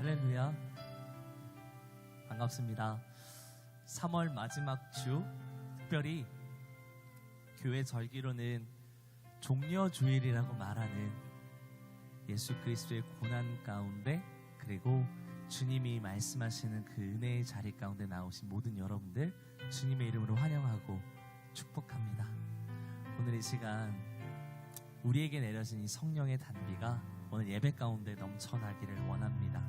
할렐루야. 반갑습니다. 3월 마지막 주, 특별히 교회 절기로는 종려주일이라고 말하는 예수 그리스도의 고난 가운데, 그리고 주님이 말씀하시는 그 은혜의 자리 가운데 나오신 모든 여러분들 주님의 이름으로 환영하고 축복합니다. 오늘 이 시간 우리에게 내려진 이 성령의 단비가 오늘 예배 가운데 넘쳐나기를 원합니다.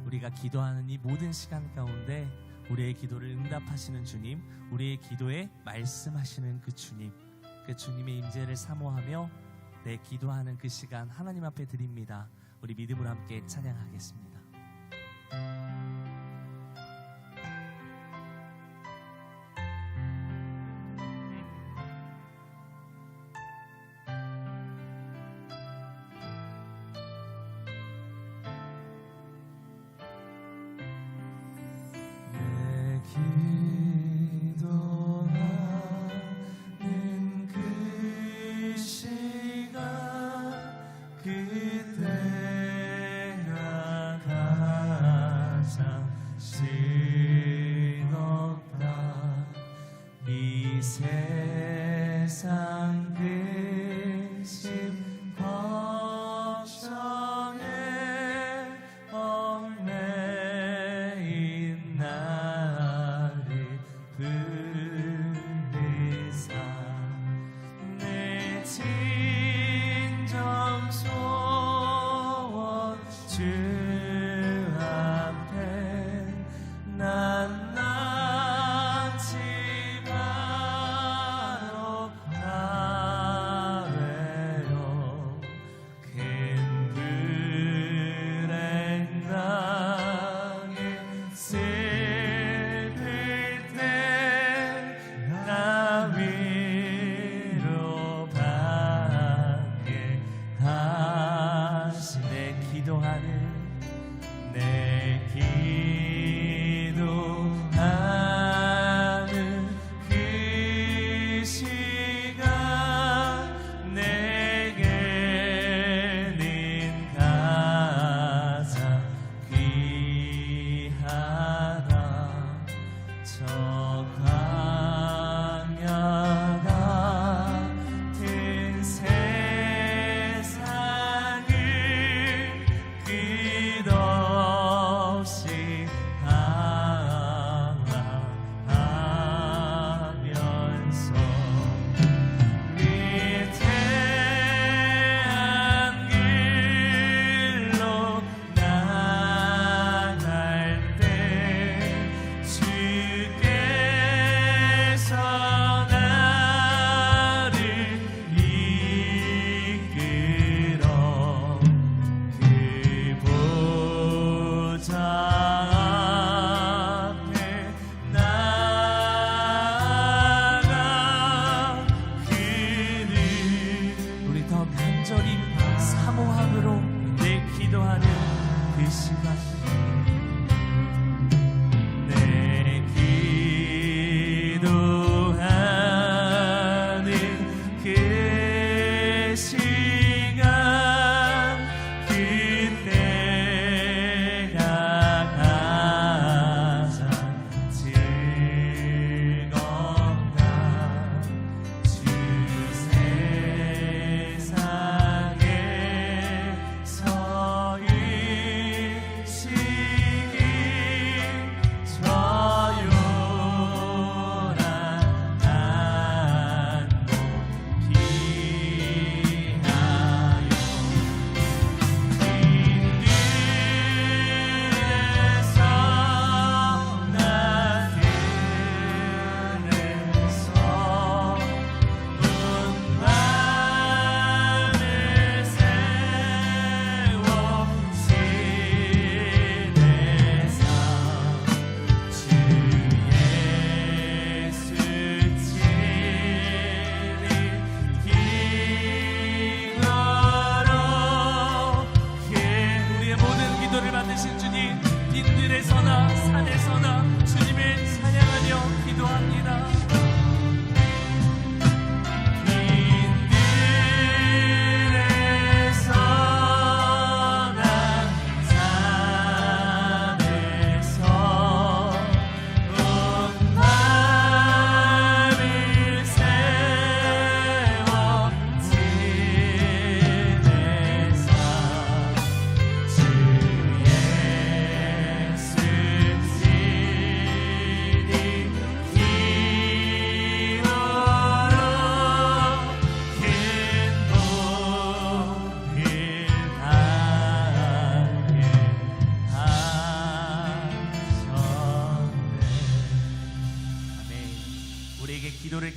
우리가 기도하는 이 모든 시간 가운데 우리의 기도를 응답하시는 주님, 우리의 기도에 말씀하시는 그 주님, 그 주님의 임재를 사모하며 내 기도하는 그 시간 하나님 앞에 드립니다. 우리 믿음으로 함께 찬양하겠습니다. 기도하는 그 시간 그때가 가장 즐겁다. 이 세상 근심 걱정에 얽매인 나를 부르사 내 진정 소원 주 앞에 난 낫지 바로 가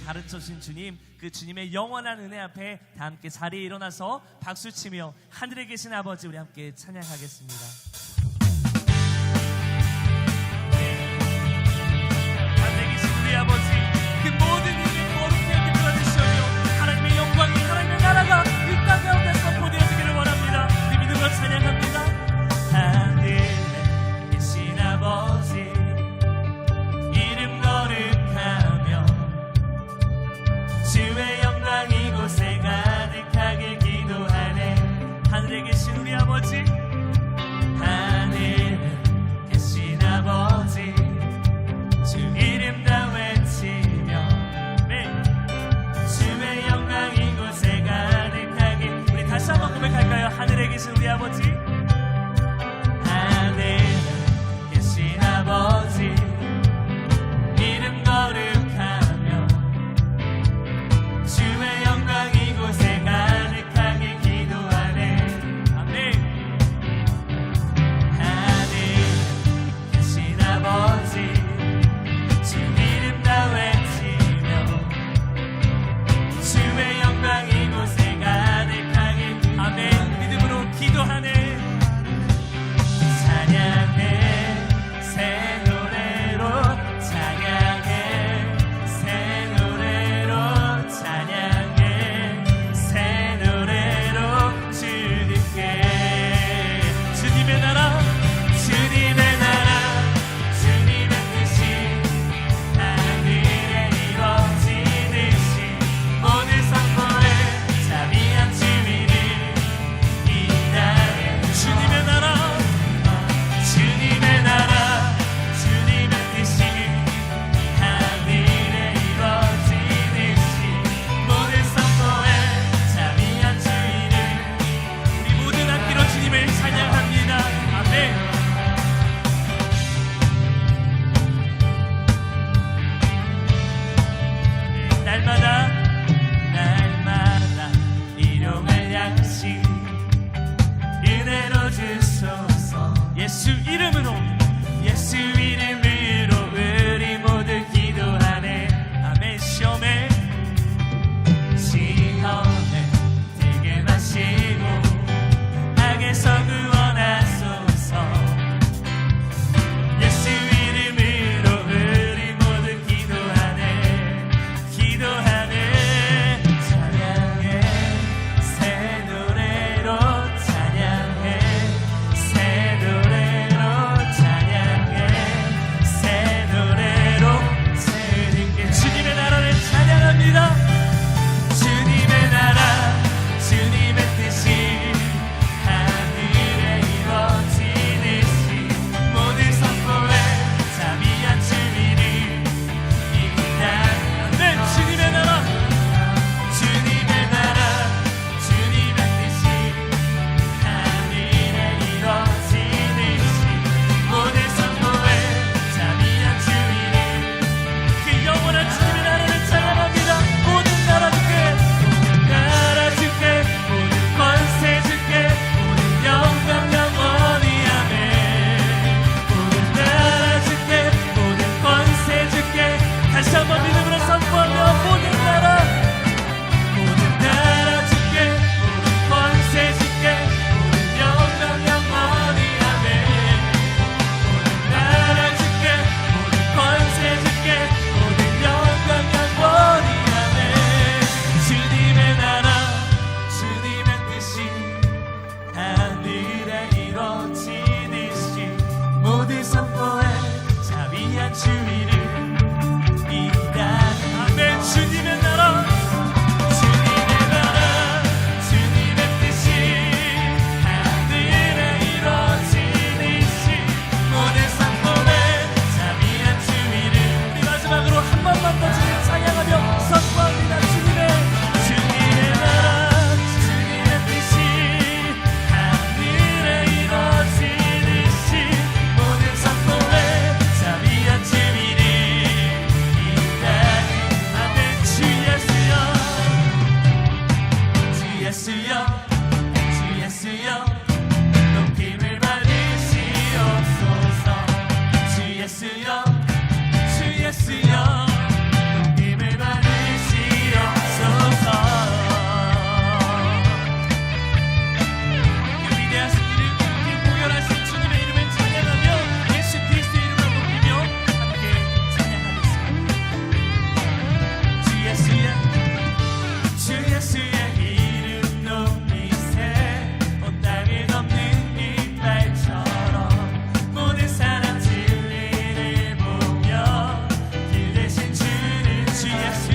가르쳐주신 주님, 그 주님의 영원한 은혜 앞에 다 함께 자리에 일어나서 박수치며 하늘에 계신 아버지 우리 함께 찬양하겠습니다. 하늘에 계신 우리 아버지, 그 모든 일이 거룩히 여김을 주시오며 하나님의 영광이, 하나님의 나라가 이 땅 가운데서 보내어지기를 원합니다. 우리 믿음으로 찬양합니다. 하늘에 계신 아버지 이름 거룩하며 주의 영광 이곳에 가득하게 기도하네. 하늘에 계신 우리 아버지, 하늘에 계신 아버지 주 이름 다 외치며 네, 주의 영광 이곳에 가득하게. 우리 다시 한번 고백할까요? 하늘에 계신 우리 아버지, 하늘에 계신 아버지 이름 거룩하며 주의 영광 이곳에 가득하게 기도하네. 아멘. 하늘에 계신 아버지 주 이름 다 외치며 주의 영광 이곳에 가득하게. 아멘. 믿음으로 기도하네.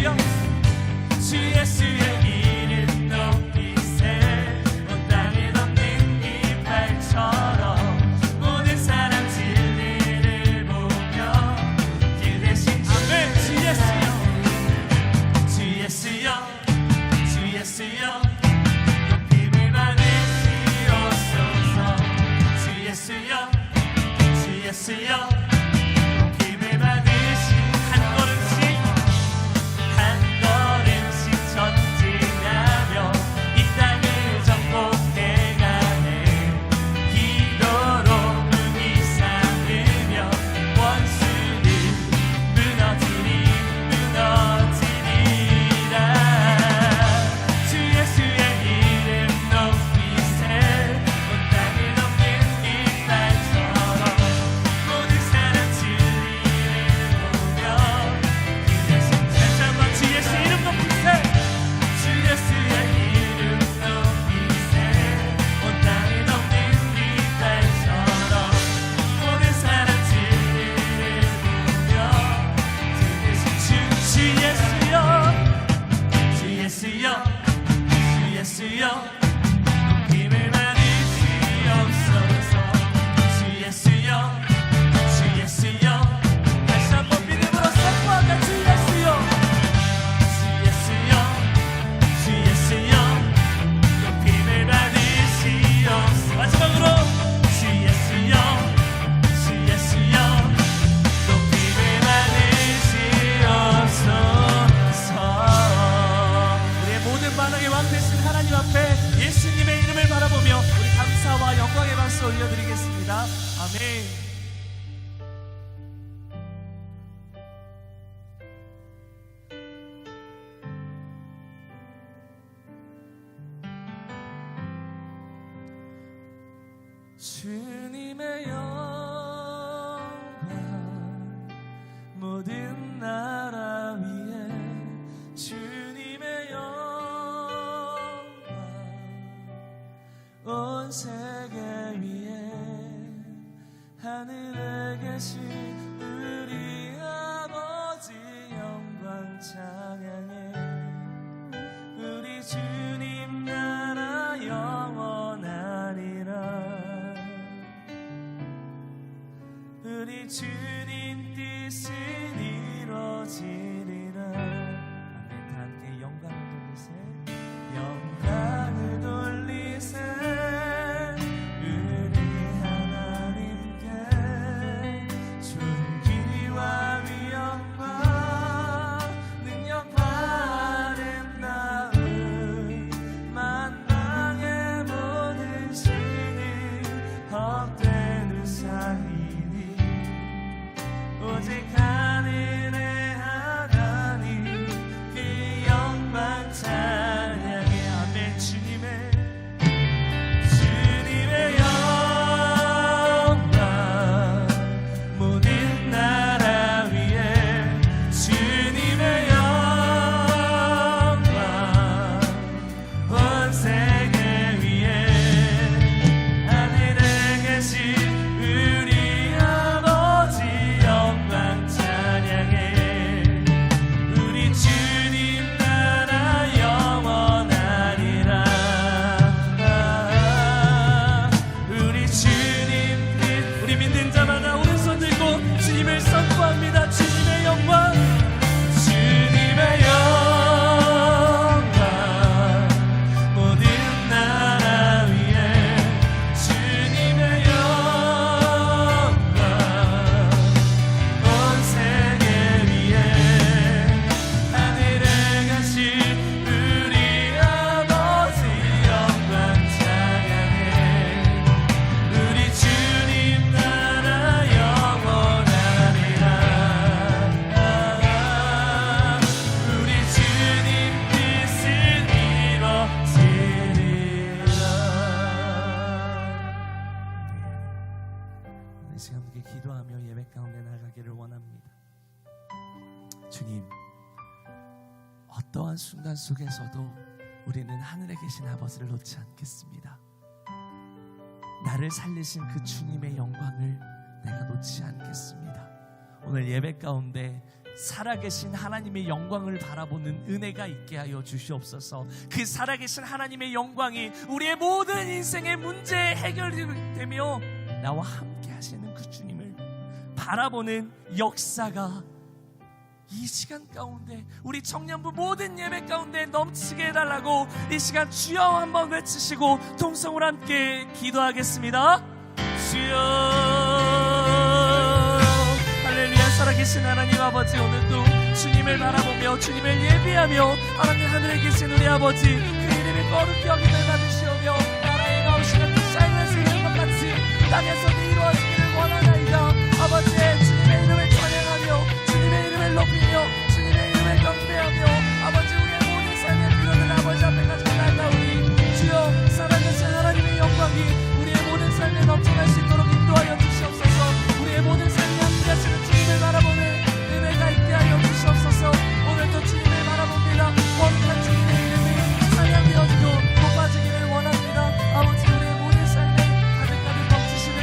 예수여 주 예수의 이름 높이세 온 땅에 덮는 이빨처럼 모든 사람 진리를 보며 길 대신 아멘. 주 예수여 주 예수여 주 예수여 높임을 받으시옵소서 주 예수여 주 예수여 높임을 받으시 한 걸음씩 전진하며 이 땅을 정복해가네 기도로 문이 삼으며 원수는 무너지리라 주 예수의 이름 높이세 온 땅을 덮는 이빨처럼 모든 사람 진리를 보며 그 대신 다시 한번 주 예수 이름 높이세 주 예수의 이름 높이세 온 땅을 덮는 이빨처럼 모든 사람 진리를 보며 그 대신 주 예수여 주 예수여 주 예수여 높임을 받으시옵소서 주 예수여 주 예수여 다시 한번 믿음으로 선포하자 주 예수여 주 예수여 주 예수여 높임을 받으시옵소서 마지막으로 주 예수여 주 예수여 높임을 받으시옵소서 우리의 모든 반응의 왕 되신 하나님 앞에 예수님의 이름을 바라보며 우리 감사와 영광의 박수 올려드리겠습니다. 아멘. 주님의 영광 모든 나라 위에 주님의 영광 온 세계 위에 하늘에 계신 우리 아버지 영광 찬양해 우리 주님 나라 영원하리라 우리 주님 뜻은 이루어지리라 아멘. 다 함께 영광을 돌리세 영광을 돌리세 우리 하나님께 존귀와 위엄과 능력과 아름다움 만방의 모든 신이 헛되는 사이니 오직 하늘의 하나님 그 영광 찬양해 아멘 주님의 영광 모든 나라 위에 주님의 영광 온 세계 위에 하늘에 계신 우리 아버지 영광 찬양해 우리 주님 나라 영원하리라 우리 주님 뜻 우리 믿는 자마다 오른손 들고 주님을 선포합니다 주님의 영광 주님의 영광 모든 나라 위에 주님의 영광 온 세계 위에 하늘에 가신 우리 아버지 영광 찬양해 우리 주님 나라 영원하리라 우리 주님 뜻은 이루어지리라 이 시간 함께 기도하며 예배 가운데 나가기를 원합니다. 주님 어떠한 순간 속에서도 우리는 하늘에 계신 아버지를 놓지 않겠습니다. 나를 살리신 그 주님의 영광을 내가 놓지 않겠습니다. 오늘 예배 가운데 살아계신 하나님의 영광을 바라보는 은혜가 있게 하여 주시옵소서. 그 살아계신 하나님의 영광이 우리의 모든 인생의 문제 해결되며 나와 함께 하시는 그 주님을 바라보는 역사가 이 시간 가운데 우리 청년부 모든 예배 가운데 넘치게 해달라고 이 시간 주여 한번 외치시고 통성으로 함께 기도하겠습니다. 주여. 할렐루야. 살아계신 하나님 아버지, 오늘도 주님을 바라보며 주님을 예비하며 하나님 하늘에 계신 우리 아버지, 그 이름이 거룩히 여김을 받으시오며 나라의 가오시는 그 샤인에서 이루는 것 같이 땅에서도 이루어지기를 원하나이다. 아버지의 주님의 이름을 찬양하며 주님의 이름을 높이며 주님의 이름을 경배하며 아버지 우리의 모든 삶의 필요를 아버지 앞에 가지고 나아가오니 주여 살아계신 하나님의 영광이 우리의 모든 삶에 넘쳐날 수 있도록 인도하여 주시옵소서. 우리의 모든 삶에 함께 하시는 주님을 바라보는 은혜가 있게 하여 주시옵소서. 오늘도 주님을 바라봅니다. 거룩한 주님의 이름이 찬양되어지고 높아지기를 원합니다. 아버지 우리의 모든 삶에 가득가득 넘치시는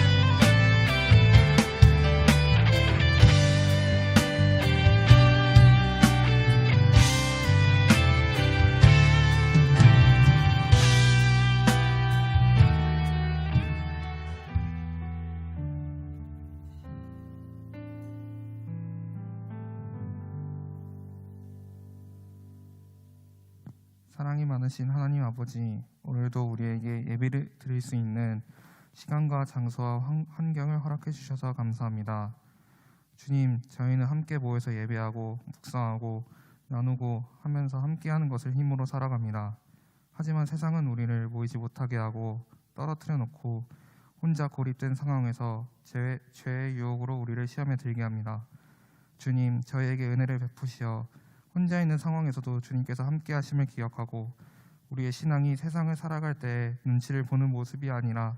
사랑이 많으신 하나님 아버지, 오늘도 우리에게 예배를 드릴 수 있는 시간과 장소와 환경을 허락해 주셔서 감사합니다. 주님, 저희는 함께 모여서 예배하고 묵상하고 나누고 하면서 함께하는 것을 힘으로 살아갑니다. 하지만 세상은 우리를 모이지 못하게 하고 떨어뜨려 놓고 혼자 고립된 상황에서 죄의 유혹으로 우리를 시험에 들게 합니다. 주님, 저희에게 은혜를 베푸시어 혼자 있는 상황에서도 주님께서 함께 하심을 기억하고 우리의 신앙이 세상을 살아갈 때 눈치를 보는 모습이 아니라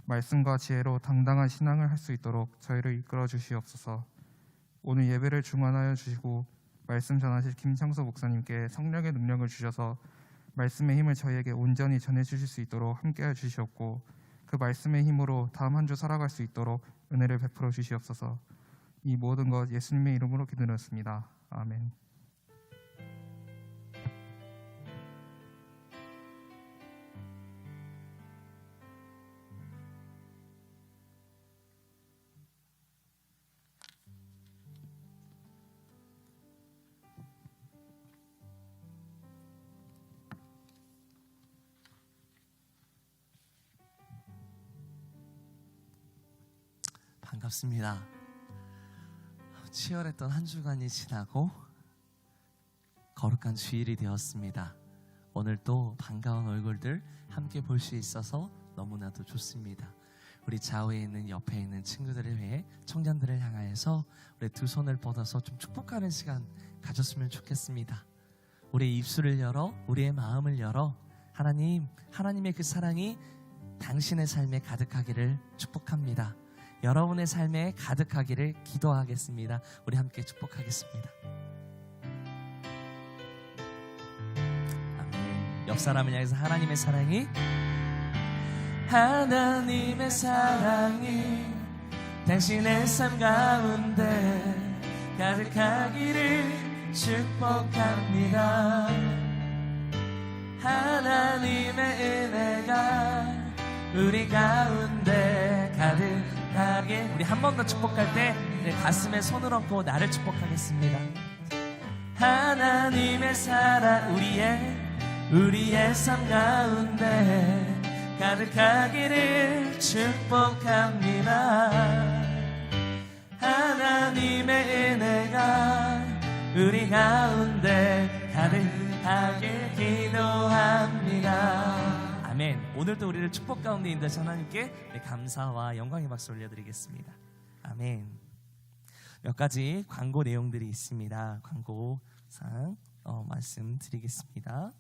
말씀과 지혜로 당당한 신앙을 할 수 있도록 저희를 이끌어 주시옵소서. 오늘 예배를 중원하여 주시고 말씀 전하실 김창서 목사님께 성령의 능력을 주셔서 말씀의 힘을 저희에게 온전히 전해 주실 수 있도록 함께해 주시옵고 그 말씀의 힘으로 다음 한 주 살아갈 수 있도록 은혜를 베풀어 주시옵소서. 이 모든 것 예수님의 이름으로 기도드렸습니다. 아멘. 반갑습니다. 치열했던 한 주간이 지나고 거룩한 주일이 되었습니다. 오늘 또 반가운 얼굴들 함께 볼 수 있어서 너무나도 좋습니다. 우리 좌우에 있는 옆에 있는 친구들을 위해 청년들을 향하여서 우리 두 손을 뻗어서 좀 축복하는 시간 가졌으면 좋겠습니다. 우리의 입술을 열어 우리의 마음을 열어 하나님의 그 사랑이 당신의 삶에 가득하기를 축복합니다. 여러분의 삶에 가득하기를 기도하겠습니다. 우리 함께 축복하겠습니다. 아멘. 옆 사람을 향해서 하나님의 사랑이 당신의 삶 가운데 가득하기를 축복합니다. 하나님의 은혜가 우리 가운데 가득하게. 우리 한 번 더 축복할 때 가슴에 손을 얹고 나를 축복하겠습니다. 하나님의 사랑 우리의 삶 가운데 가득하기를 축복합니다. 하나님의 은혜가 우리 가운데 가득하게 기도합니다. 아멘. 오늘도 우리를 축복 가운데 인도하신 하나님께 감사와 영광의 박수 올려드리겠습니다. 아멘. 몇 가지 광고 내용들이 있습니다. 광고상 말씀드리겠습니다.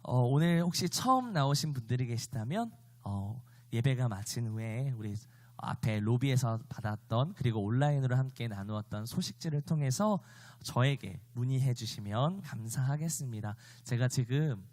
오늘 혹시 처음 나오신 분들이 계시다면 예배가 마친 후에 우리 앞에 로비에서 받았던 그리고 온라인으로 함께 나누었던 소식지를 통해서 저에게 문의해 주시면 감사하겠습니다. 제가 지금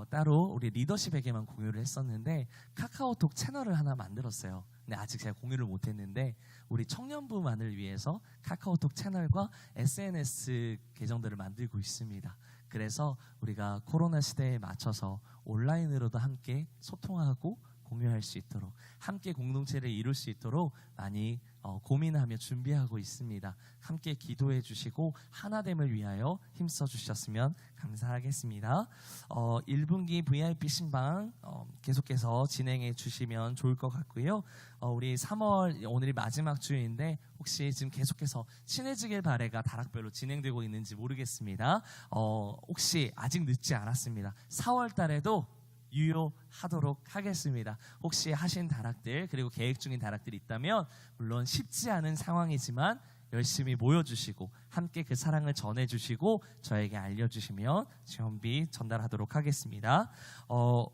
따로 우리 리더십에게만 공유를 했었는데 카카오톡 채널을 하나 만들었어요. 근데 아직 제가 공유를 못했는데 우리 청년부만을 위해서 카카오톡 채널과 SNS 계정들을 만들고 있습니다. 그래서 우리가 코로나 시대에 맞춰서 온라인으로도 함께 소통하고 공유할 수 있도록, 함께 공동체를 이룰 수 있도록 많이 고민하며 준비하고 있습니다. 함께 기도해 주시고 하나됨을 위하여 힘써 주셨으면 감사하겠습니다. 1분기 VIP 신방 계속해서 진행해 주시면 좋을 것 같고요. 우리 3월 오늘이 마지막 주인데 혹시 지금 계속해서 친해지길 바래가 다락별로 진행되고 있는지 모르겠습니다. 혹시 아직 늦지 않았습니다. 4월 달에도 유효하도록 하겠습니다. 혹시 하신 다락들 그리고 계획 중인 다락들이 있다면 물론 쉽지 않은 상황이지만 열심히 모여주시고 함께 그 사랑을 전해주시고 저에게 알려주시면 지원비 전달하도록 하겠습니다.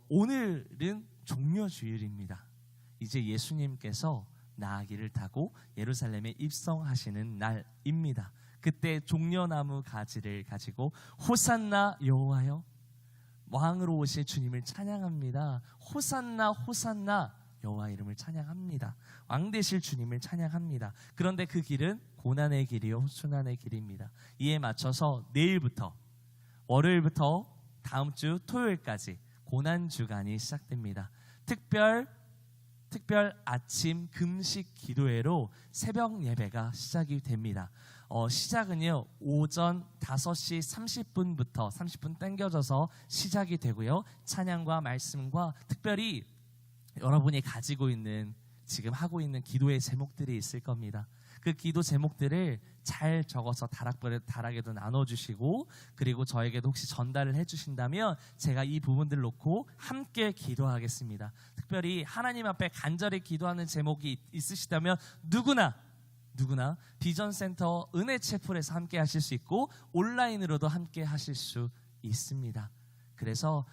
오늘은 종려주일입니다. 이제 예수님께서 나아기를 타고 예루살렘에 입성하시는 날입니다. 그때 종려나무 가지를 가지고 호산나 여호와여, 왕으로 오실 주님을 찬양합니다. 호산나 호산나, 여호와 이름을 찬양합니다. 왕 되실 주님을 찬양합니다. 그런데 그 길은 고난의 길이요 순환의 길입니다. 이에 맞춰서 내일부터, 월요일부터 다음 주 토요일까지 고난 주간이 시작됩니다. 특별 아침 금식 기도회로 새벽 예배가 시작이 됩니다. 시작은요 오전 5시 30분부터 30분 당겨져서 시작이 되고요. 찬양과 말씀과 특별히 여러분이 가지고 있는, 지금 하고 있는 기도의 제목들이 있을 겁니다. 그 기도 제목들을 잘 적어서 다락에도 나눠주시고, 그리고 저에게도 혹시 전달을 해주신다면 제가 이 부분들 놓고 함께 기도하겠습니다. 특별히 하나님 앞에 간절히 기도하는 제목이 있으시다면 누구나 비전센터 은혜채플에서 함께 하실 수 있고 온라인으로도 함께 하실 수 있습니다. 그래서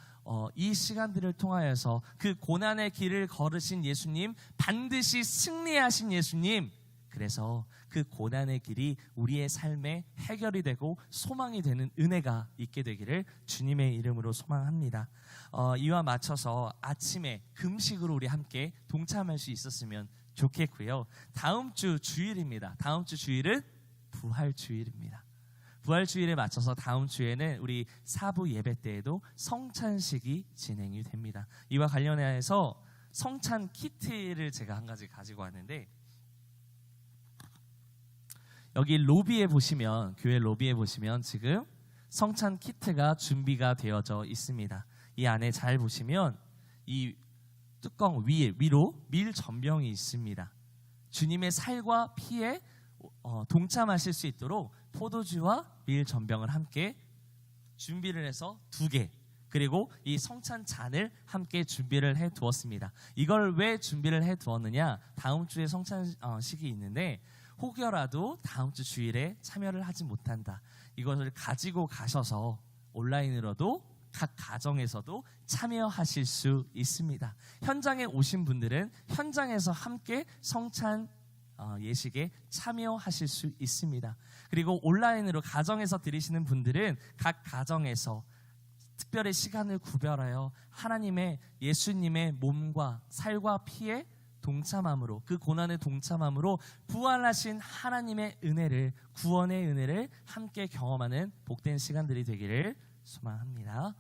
이 시간들을 통하여서 그 고난의 길을 걸으신 예수님, 반드시 승리하신 예수님, 그래서 그 고난의 길이 우리의 삶에 해결이 되고 소망이 되는 은혜가 있게 되기를 주님의 이름으로 소망합니다. 이와 맞춰서 아침에 금식으로 우리 함께 동참할 수 있었으면 좋겠고요. 다음 주 주일입니다. 다음 주 주일은 부활주일입니다. 부활주일에 맞춰서 다음 주에는 우리 4부 예배 때에도 성찬식이 진행이 됩니다. 이와 관련해서 성찬 키트를 제가 한 가지 가지고 왔는데, 여기 로비에 보시면, 교회 로비에 보시면 지금 성찬 키트가 준비가 되어져 있습니다. 이 안에 잘 보시면 이 뚜껑 위로 밀전병이 있습니다. 주님의 살과 피에 동참하실 수 있도록 포도주와 밀전병을 함께 준비를 해서 2개, 그리고 이 성찬 잔을 함께 준비를 해 두었습니다. 이걸 왜 준비를 해 두었느냐, 다음 주에 성찬식이 있는데 혹여라도 다음 주 주일에 참여를 하지 못한다, 이것을 가지고 가셔서 온라인으로도 각 가정에서도 참여하실 수 있습니다. 현장에 오신 분들은 현장에서 함께 성찬 예식에 참여하실 수 있습니다. 그리고 온라인으로 가정에서 드리시는 분들은 각 가정에서 특별히 시간을 구별하여 하나님의, 예수님의 몸과 살과 피에 동참함으로, 그 고난에 동참함으로 부활하신 하나님의 은혜를, 구원의 은혜를 함께 경험하는 복된 시간들이 되기를 소망합니다.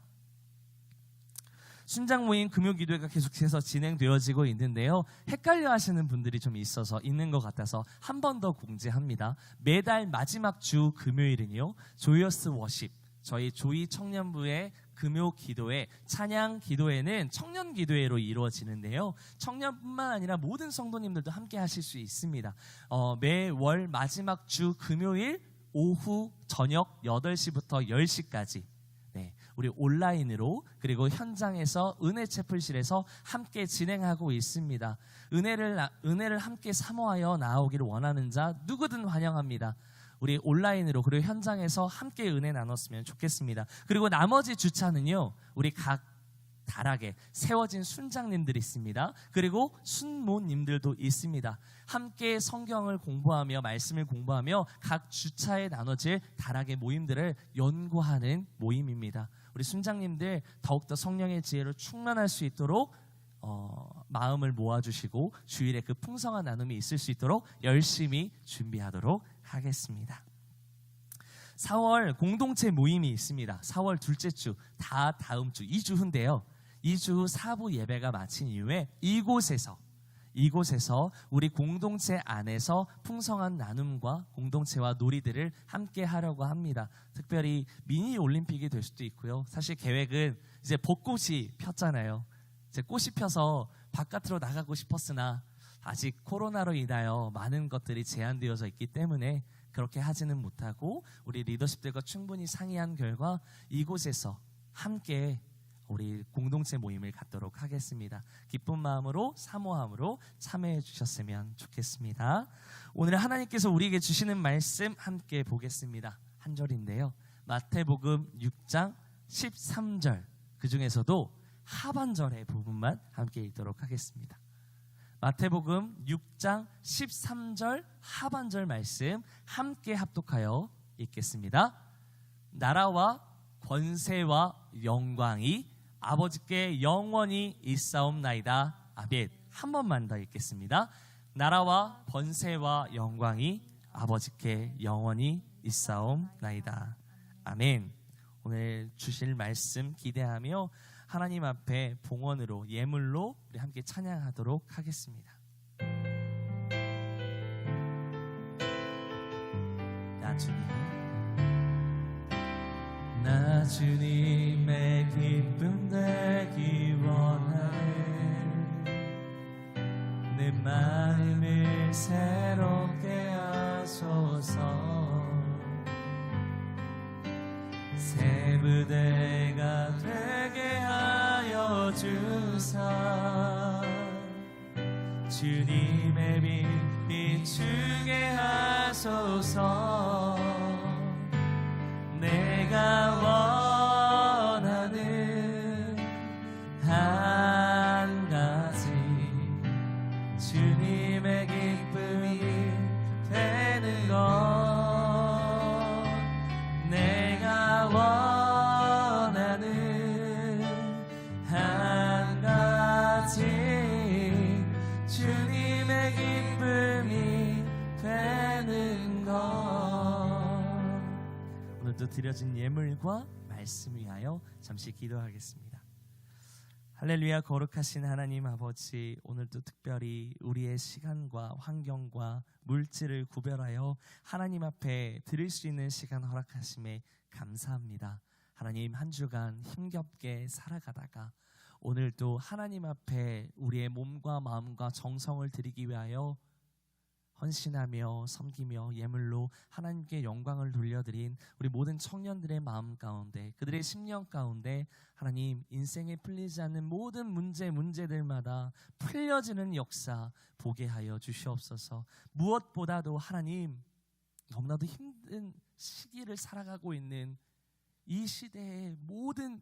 순장 모임 금요기도회가 계속해서 진행되어지고 있는데요, 헷갈려 하시는 분들이 좀 있는 것 같아서 한 번 더 공지합니다. 매달 마지막 주 금요일은요, 조이어스 워십, 저희 조이 청년부의 금요 기도회, 찬양 기도회는 청년 기도회로 이루어지는데요, 청년뿐만 아니라 모든 성도님들도 함께 하실 수 있습니다. 매월 마지막 주 금요일 오후 저녁 8시부터 10시까지 우리 온라인으로, 그리고 현장에서 은혜채플실에서 함께 진행하고 있습니다. 은혜를 함께 사모하여 나아오기를 원하는 자 누구든 환영합니다. 우리 온라인으로, 그리고 현장에서 함께 은혜 나눴으면 좋겠습니다. 그리고 나머지 주차는요, 우리 각 다락에 세워진 순장님들이 있습니다. 그리고 순모님들도 있습니다. 함께 성경을 공부하며 말씀을 공부하며 각 주차에 나눠질 다락의 모임들을 연구하는 모임입니다. 우리 순장님들 더욱더 성령의 지혜로 충만할 수 있도록 마음을 모아주시고 주일에 그 풍성한 나눔이 있을 수 있도록 열심히 준비하도록 하겠습니다. 4월 공동체 모임이 있습니다. 4월 둘째 주, 다음 주 2주 후인데요. 2주 후 4부 예배가 마친 이후에 이곳에서 우리 공동체 안에서 풍성한 나눔과 공동체와 놀이들을 함께 하려고 합니다. 특별히 미니 올림픽이 될 수도 있고요. 사실 계획은 이제 벚꽃이 폈잖아요. 이제 꽃이 펴서 바깥으로 나가고 싶었으나 아직 코로나로 인하여 많은 것들이 제한되어져 있기 때문에 그렇게 하지는 못하고 우리 리더십들과 충분히 상의한 결과 이곳에서 함께 우리 공동체 모임을 갖도록 하겠습니다. 기쁜 마음으로 사모함으로 참여해 주셨으면 좋겠습니다. 오늘 하나님께서 우리에게 주시는 말씀 함께 보겠습니다. 한 절인데요. 마태복음 6장 13절, 그 중에서도 하반절의 부분만 함께 읽도록 하겠습니다. 마태복음 6장 13절 하반절 말씀 함께 합독하여 읽겠습니다. 나라와 권세와 영광이 아버지께 영원히 있사옵나이다. 아멘. 한 번만 더 읽겠습니다. 나라와 권세와 영광이 아버지께 영원히 있사옵나이다. 아멘. 오늘 주실 말씀 기대하며 하나님 앞에 봉헌으로 예물로 우리 함께 찬양하도록 하겠습니다. 나 주님, 나 주님의 기쁨 되기 원하네. 내 마음을 새롭게 하소서. 새 부대가 되게 하여 주사. 주님의 빛 비추게 하소서. 내가 원하는 한 가지 주님의 기쁨이 되는 것. 내가 원하는 한 가지 주님의 기쁨이 되는 것. 오늘도 드려진 예물과 말씀 위하여 잠시 기도하겠습니다. 할렐루야. 거룩하신 하나님 아버지, 오늘도 특별히 우리의 시간과 환경과 물질을 구별하여 하나님 앞에 드릴 수 있는 시간 허락하심에 감사합니다. 하나님, 한 주간 힘겹게 살아가다가 오늘도 하나님 앞에 우리의 몸과 마음과 정성을 드리기 위하여 헌신하며 섬기며 예물로 하나님께 영광을 돌려드린 우리 모든 청년들의 마음 가운데, 그들의 심령 가운데 하나님, 인생에 풀리지 않는 모든 문제들마다 풀려지는 역사 보게 하여 주시옵소서. 무엇보다도 하나님, 너무나도 힘든 시기를 살아가고 있는 이 시대의 모든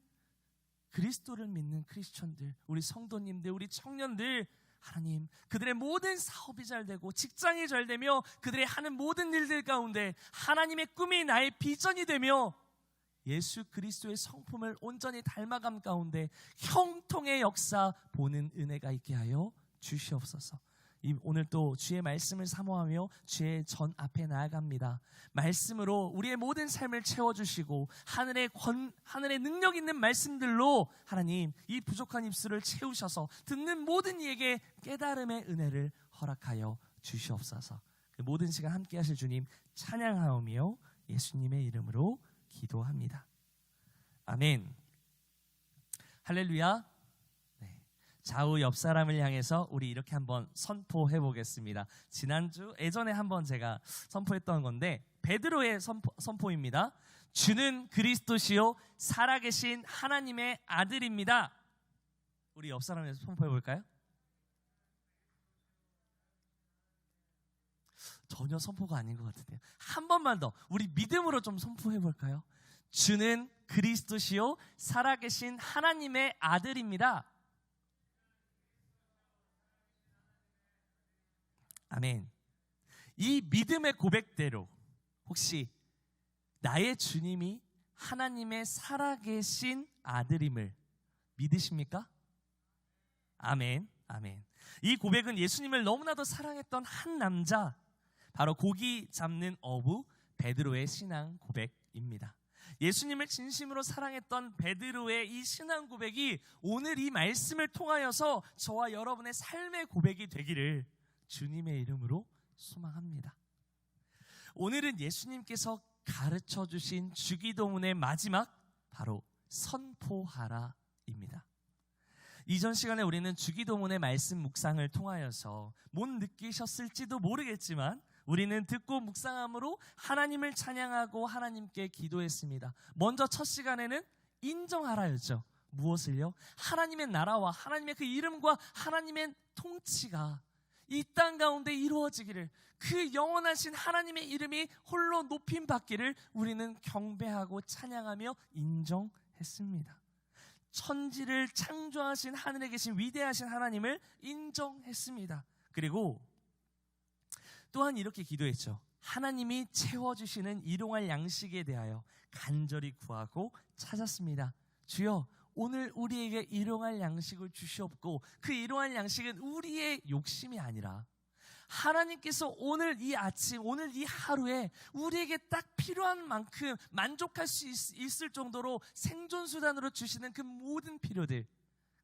그리스도를 믿는 크리스천들, 우리 성도님들, 우리 청년들, 하나님, 그들의 모든 사업이 잘 되고 직장이 잘 되며 그들의 하는 모든 일들 가운데 하나님의 꿈이 나의 비전이 되며 예수 그리스도의 성품을 온전히 닮아감 가운데 형통의 역사 보는 은혜가 있게 하여 주시옵소서. 오늘 또 주의 말씀을 사모하며 주의 전 앞에 나아갑니다. 말씀으로 우리의 모든 삶을 채워주시고 하늘의 능력 있는 말씀들로 하나님, 이 부족한 입술을 채우셔서 듣는 모든 이에게 깨달음의 은혜를 허락하여 주시옵소서. 그 모든 시간 함께 하실 주님 찬양하오며 예수님의 이름으로 기도합니다. 아멘. 할렐루야. 좌우 옆 사람을 향해서 우리 이렇게 한번 선포해 보겠습니다. 지난주 예전에 한번 제가 선포했던 건데 베드로의 선포입니다. 주는 그리스도시요 살아계신 하나님의 아들입니다. 우리 옆 사람에서 선포해 볼까요? 전혀 선포가 아닌 것 같은데요. 한 번만 더 우리 믿음으로 좀 선포해 볼까요? 주는 그리스도시요 살아계신 하나님의 아들입니다. 아멘. 이 믿음의 고백대로 혹시 나의 주님이 하나님의 살아계신 아들임을 믿으십니까? 아멘. 아멘. 이 고백은 예수님을 너무나도 사랑했던 한 남자, 바로 고기 잡는 어부 베드로의 신앙 고백입니다. 예수님을 진심으로 사랑했던 베드로의 이 신앙 고백이 오늘 이 말씀을 통하여서 저와 여러분의 삶의 고백이 되기를 주님의 이름으로 소망합니다. 오늘은 예수님께서 가르쳐 주신 주기도문의 마지막, 바로 선포하라입니다. 이전 시간에 우리는 주기도문의 말씀 묵상을 통하여서 못 느끼셨을지도 모르겠지만 우리는 듣고 묵상함으로 하나님을 찬양하고 하나님께 기도했습니다. 먼저 첫 시간에는 인정하라였죠. 무엇을요? 하나님의 나라와 하나님의 그 이름과 하나님의 통치가 이 땅 가운데 이루어지기를, 그 영원하신 하나님의 이름이 홀로 높임 받기를 우리는 경배하고 찬양하며 인정했습니다. 천지를 창조하신 하늘에 계신 위대하신 하나님을 인정했습니다. 그리고 또한 이렇게 기도했죠. 하나님이 채워주시는 일용할 양식에 대하여 간절히 구하고 찾았습니다. 주여, 오늘 우리에게 일용할 양식을 주시옵고, 그 일용할 양식은 우리의 욕심이 아니라 하나님께서 오늘 이 아침, 오늘 이 하루에 우리에게 딱 필요한 만큼 만족할 수 있을 정도로 생존수단으로 주시는 그 모든 필요들,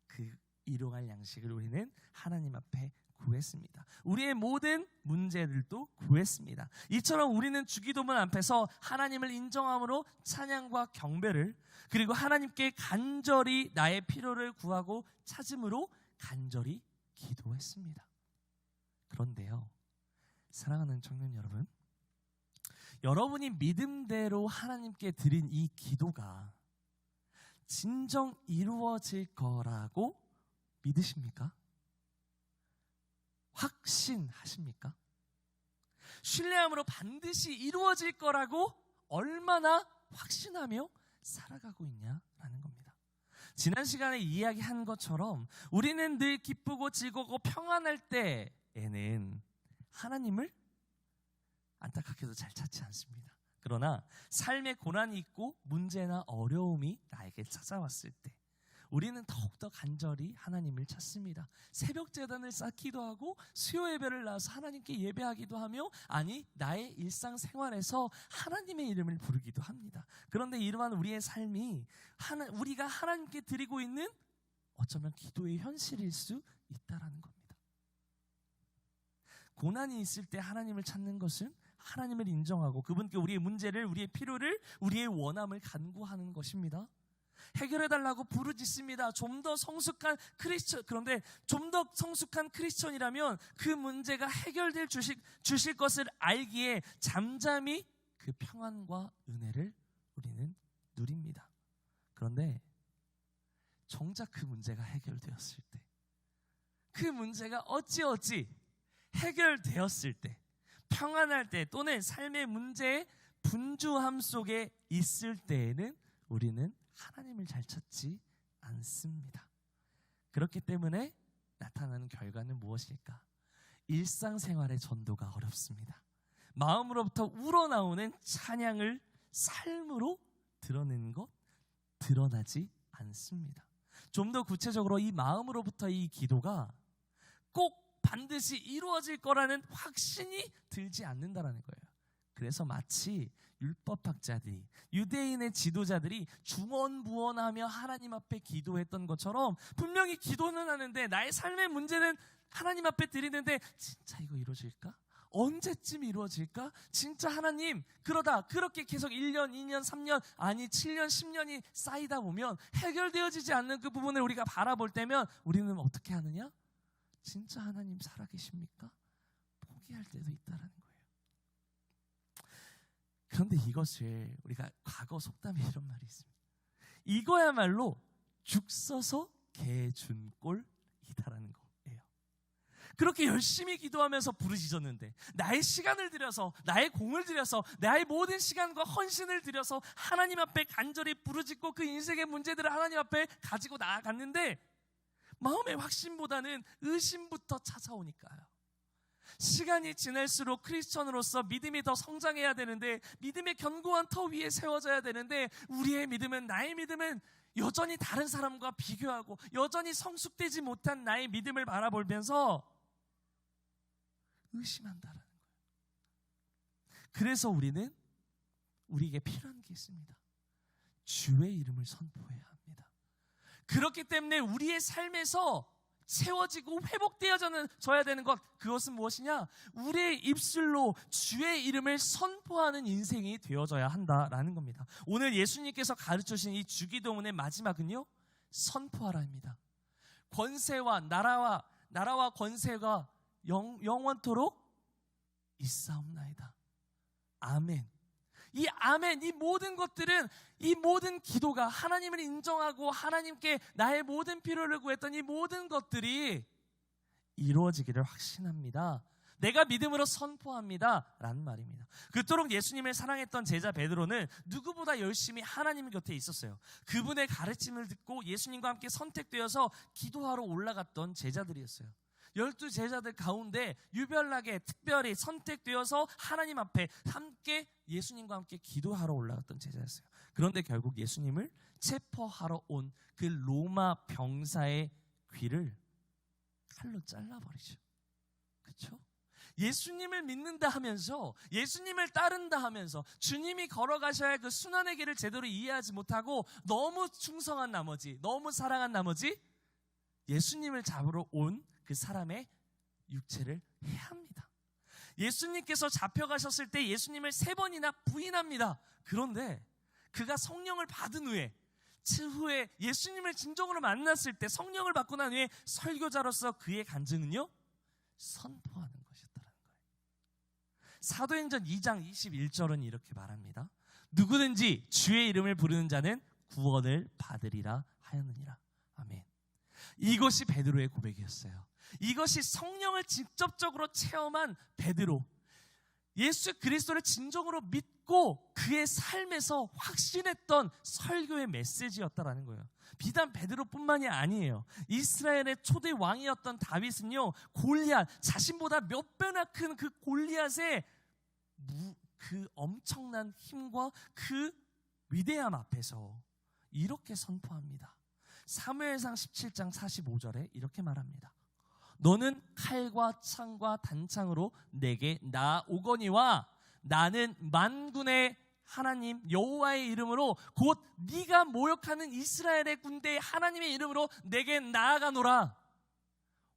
그 일용할 양식을 우리는 하나님 앞에 구했습니다. 우리의 모든 문제들도 구했습니다. 이처럼 우리는 주기도문 앞에서 하나님을 인정함으로 찬양과 경배를, 그리고 하나님께 간절히 나의 필요를 구하고 찾음으로 간절히 기도했습니다. 그런데요, 사랑하는 청년 여러분, 여러분이 믿음대로 하나님께 드린 이 기도가 진정 이루어질 거라고 믿으십니까? 확신하십니까? 신뢰함으로 반드시 이루어질 거라고 얼마나 확신하며 살아가고 있냐라는 겁니다. 지난 시간에 이야기한 것처럼 우리는 늘 기쁘고 즐겁고 평안할 때에는 하나님을 안타깝게도 잘 찾지 않습니다. 그러나 삶의 고난이 있고 문제나 어려움이 나에게 찾아왔을 때 우리는 더욱더 간절히 하나님을 찾습니다. 새벽 제단을 쌓기도 하고 수요 예배를 나와서 하나님께 예배하기도 하며, 아니 나의 일상생활에서 하나님의 이름을 부르기도 합니다. 그런데 이러한 우리의 삶이 우리가 하나님께 드리고 있는 어쩌면 기도의 현실일 수 있다라는 겁니다. 고난이 있을 때 하나님을 찾는 것은 하나님을 인정하고 그분께 우리의 문제를, 우리의 필요를, 우리의 원함을 간구하는 것입니다. 해결해달라고 부르짖습니다. 좀 더 성숙한 크리스천, 그런데 좀 더 성숙한 크리스천이라면 그 문제가 해결될 주실 것을 알기에 잠잠히 그 평안과 은혜를 우리는 누립니다. 그런데 정작 그 문제가 해결되었을 때, 그 문제가 어찌 해결되었을 때, 평안할 때, 또는 삶의 문제의 분주함 속에 있을 때에는 우리는 하나님을 잘 찾지 않습니다. 그렇기 때문에 나타나는 결과는 무엇일까? 일상생활의 전도가 어렵습니다. 마음으로부터 우러나오는 찬양을 삶으로 드러내는 것, 드러나지 않습니다. 좀 더 구체적으로 이 마음으로부터 이 기도가 꼭 반드시 이루어질 거라는 확신이 들지 않는다라는 거예요. 그래서 마치 율법학자들이, 유대인의 지도자들이 중언부언하며 하나님 앞에 기도했던 것처럼 분명히 기도는 하는데 나의 삶의 문제는 하나님 앞에 드리는데 진짜 이거 이루어질까? 언제쯤 이루어질까? 진짜 하나님, 그렇게 계속 1년, 2년, 3년, 아니 7년, 10년이 쌓이다 보면 해결되어지지 않는 그 부분을 우리가 바라볼 때면 우리는 어떻게 하느냐? 진짜 하나님 살아계십니까? 포기할 때도 있다라는 거예요. 그런데 이것을 우리가 과거 속담에 이런 말이 있습니다. 이거야말로 죽 써서 개 준 꼴이다라는 거예요. 그렇게 열심히 기도하면서 부르짖었는데, 나의 시간을 들여서, 나의 공을 들여서, 나의 모든 시간과 헌신을 들여서 하나님 앞에 간절히 부르짖고 그 인생의 문제들을 하나님 앞에 가지고 나아갔는데, 마음의 확신보다는 의심부터 찾아오니까요. 시간이 지날수록 크리스천으로서 믿음이 더 성장해야 되는데, 믿음의 견고한 터 위에 세워져야 되는데, 우리의 믿음은, 나의 믿음은 여전히 다른 사람과 비교하고 여전히 성숙되지 못한 나의 믿음을 바라보면서 의심한다라는 거예요. 그래서 우리에게 필요한 게 있습니다. 주의 이름을 선포해야 합니다. 그렇기 때문에 우리의 삶에서 채워지고 회복되어져야 되는 것, 그것은 무엇이냐? 우리의 입술로 주의 이름을 선포하는 인생이 되어져야 한다라는 겁니다. 오늘 예수님께서 가르쳐주신 이 주기도문의 마지막은요, 선포하라입니다. 권세와 나라와 권세가 영원토록 있사옵나이다. 아멘. 이 아멘, 이 모든 것들은, 이 모든 기도가 하나님을 인정하고 하나님께 나의 모든 필요를 구했던 이 모든 것들이 이루어지기를 확신합니다. 내가 믿음으로 선포합니다 라는 말입니다. 그토록 예수님을 사랑했던 제자 베드로는 누구보다 열심히 하나님 곁에 있었어요. 그분의 가르침을 듣고 예수님과 함께 선택되어서 기도하러 올라갔던 제자들이었어요. 12 제자들 가운데 유별나게 특별히 선택되어서 하나님 앞에 함께 예수님과 함께 기도하러 올라갔던 제자였어요. 그런데 결국 예수님을 체포하러 온 그 로마 병사의 귀를 칼로 잘라버리죠. 그렇죠? 예수님을 믿는다 하면서, 예수님을 따른다 하면서 주님이 걸어가셔야 할 그 순환의 길을 제대로 이해하지 못하고 너무 충성한 나머지, 너무 사랑한 나머지 예수님을 잡으러 온 그 사람의 육체를 해합니다. 예수님께서 잡혀가셨을 때 예수님을 3번이나 부인합니다. 그런데 그가 성령을 받은 후에, 추후에 예수님을 진정으로 만났을 때, 성령을 받고 난 후에 설교자로서 그의 간증은요, 선포하는 것이었다는 거예요. 사도행전 2장 21절은 이렇게 말합니다. 누구든지 주의 이름을 부르는 자는 구원을 받으리라 하였느니라. 아멘. 이것이 베드로의 고백이었어요. 이것이 성령을 직접적으로 체험한 베드로, 예수 그리스도를 진정으로 믿고 그의 삶에서 확신했던 설교의 메시지였다라는 거예요. 비단 베드로뿐만이 아니에요. 이스라엘의 초대 왕이었던 다윗은요, 골리앗, 자신보다 몇 배나 큰 그 골리앗의 그 엄청난 힘과 그 위대함 앞에서 이렇게 선포합니다. 사무엘상 17장 45절에 이렇게 말합니다. 너는 칼과 창과 단창으로 내게 나오거니와 나는 만군의 하나님 여호와의 이름으로 곧 네가 모욕하는 이스라엘의 군대의 하나님의 이름으로 내게 나아가노라.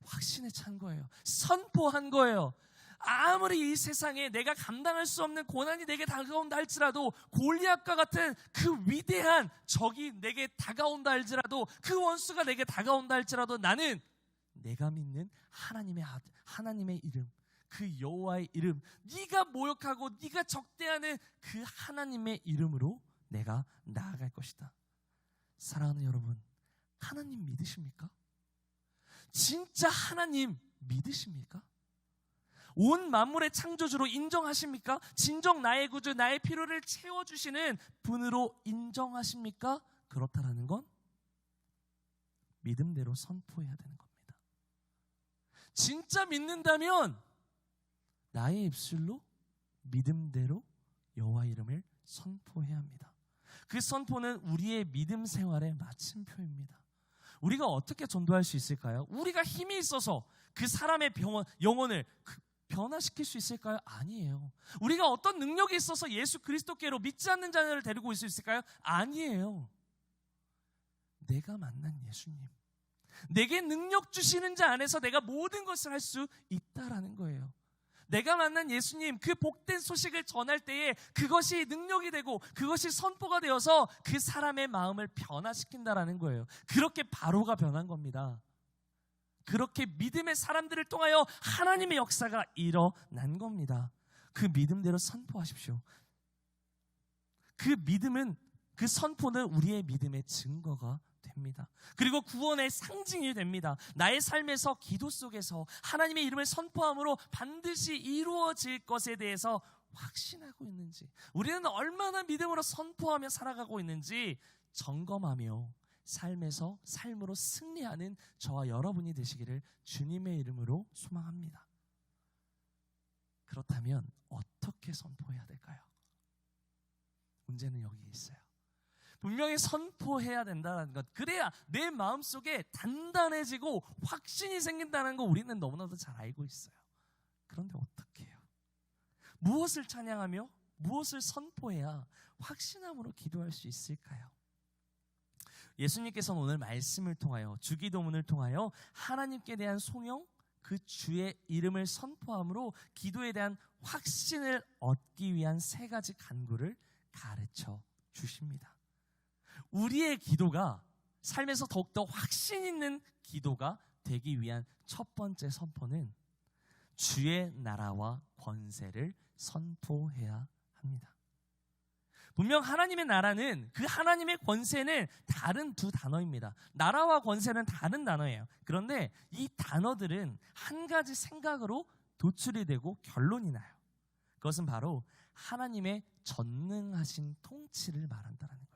확신에 찬 거예요. 선포한 거예요. 아무리 이 세상에 내가 감당할 수 없는 고난이 내게 다가온다 할지라도, 골리앗과 같은 그 위대한 적이 내게 다가온다 할지라도, 그 원수가 내게 다가온다 할지라도, 나는 내가 믿는 하나님의 이름, 그 여호와의 이름, 네가 모욕하고 네가 적대하는 그 하나님의 이름으로 내가 나아갈 것이다. 사랑하는 여러분, 하나님 믿으십니까? 진짜 하나님 믿으십니까? 온 만물의 창조주로 인정하십니까? 진정 나의 구주, 나의 필요를 채워주시는 분으로 인정하십니까? 그렇다라는 건 믿음대로 선포해야 되는 겁니다. 진짜 믿는다면 나의 입술로 믿음대로 여호와 이름을 선포해야 합니다. 그 선포는 우리의 믿음 생활의 마침표입니다. 우리가 어떻게 전도할 수 있을까요? 우리가 힘이 있어서 그 사람의 영혼을 변화시킬 수 있을까요? 아니에요. 우리가 어떤 능력이 있어서 예수 그리스도께로 믿지 않는 자녀를 데리고 올 수 있을까요? 아니에요. 내가 만난 예수님, 내게 능력 주시는 자 안에서 내가 모든 것을 할 수 있다라는 거예요. 내가 만난 예수님, 그 복된 소식을 전할 때에 그것이 능력이 되고 그것이 선포가 되어서 그 사람의 마음을 변화시킨다라는 거예요. 그렇게 바로가 변한 겁니다. 그렇게 믿음의 사람들을 통하여 하나님의 역사가 일어난 겁니다. 그 믿음대로 선포하십시오. 그 믿음은 그 선포는 우리의 믿음의 증거가 됩니다. 그리고 구원의 상징이 됩니다. 나의 삶에서 기도 속에서 하나님의 이름을 선포함으로 반드시 이루어질 것에 대해서 확신하고 있는지, 우리는 얼마나 믿음으로 선포하며 살아가고 있는지 점검하며 삶으로 승리하는 저와 여러분이 되시기를 주님의 이름으로 소망합니다. 그렇다면 어떻게 선포해야 될까요? 문제는 여기에 있어요. 분명히 선포해야 된다는 것, 그래야 내 마음속에 단단해지고 확신이 생긴다는 거 우리는 너무나도 잘 알고 있어요. 그런데 어떻게 해요? 무엇을 찬양하며 무엇을 선포해야 확신함으로 기도할 수 있을까요? 예수님께서는 오늘 말씀을 통하여, 주기도문을 통하여 하나님께 대한 송영, 그 주의 이름을 선포함으로 기도에 대한 확신을 얻기 위한 3가지 간구를 가르쳐 주십니다. 우리의 기도가 삶에서 더욱더 확신 있는 기도가 되기 위한 첫 번째 선포는 주의 나라와 권세를 선포해야 합니다. 분명 하나님의 나라는, 그 하나님의 권세는 다른 두 단어입니다. 나라와 권세는 다른 단어예요. 그런데 이 단어들은 한 가지 생각으로 도출이 되고 결론이 나요. 그것은 바로 하나님의 전능하신 통치를 말한다는 거예요.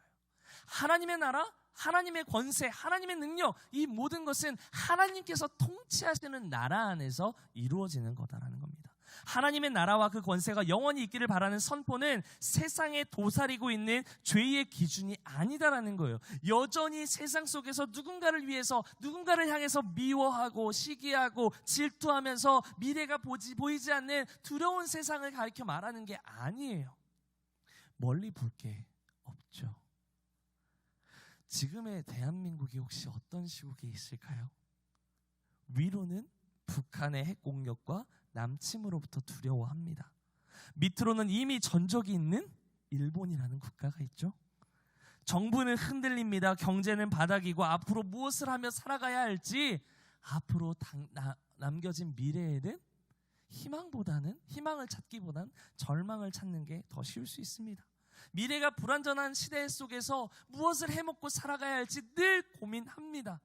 하나님의 나라, 하나님의 권세, 하나님의 능력, 이 모든 것은 하나님께서 통치하시는 나라 안에서 이루어지는 거다라는 겁니다. 하나님의 나라와 그 권세가 영원히 있기를 바라는 선포는 세상에 도사리고 있는 죄의 기준이 아니다라는 거예요. 여전히 세상 속에서 누군가를 위해서, 누군가를 향해서 미워하고 시기하고 질투하면서 미래가 보이지 않는 두려운 세상을 가리켜 말하는 게 아니에요. 멀리 볼 게 없죠. 지금의 대한민국이 혹시 어떤 시국에 있을까요? 위로는 북한의 핵 공격과 남침으로부터 두려워합니다. 밑으로는 이미 전적이 있는 일본이라는 국가가 있죠. 정부는 흔들립니다. 경제는 바닥이고 앞으로 무엇을 하며 살아가야 할지, 앞으로 남겨진 미래에는 희망을 찾기보단 절망을 찾는 게 더 쉬울 수 있습니다. 미래가 불안전한 시대 속에서 무엇을 해먹고 살아가야 할지 늘 고민합니다.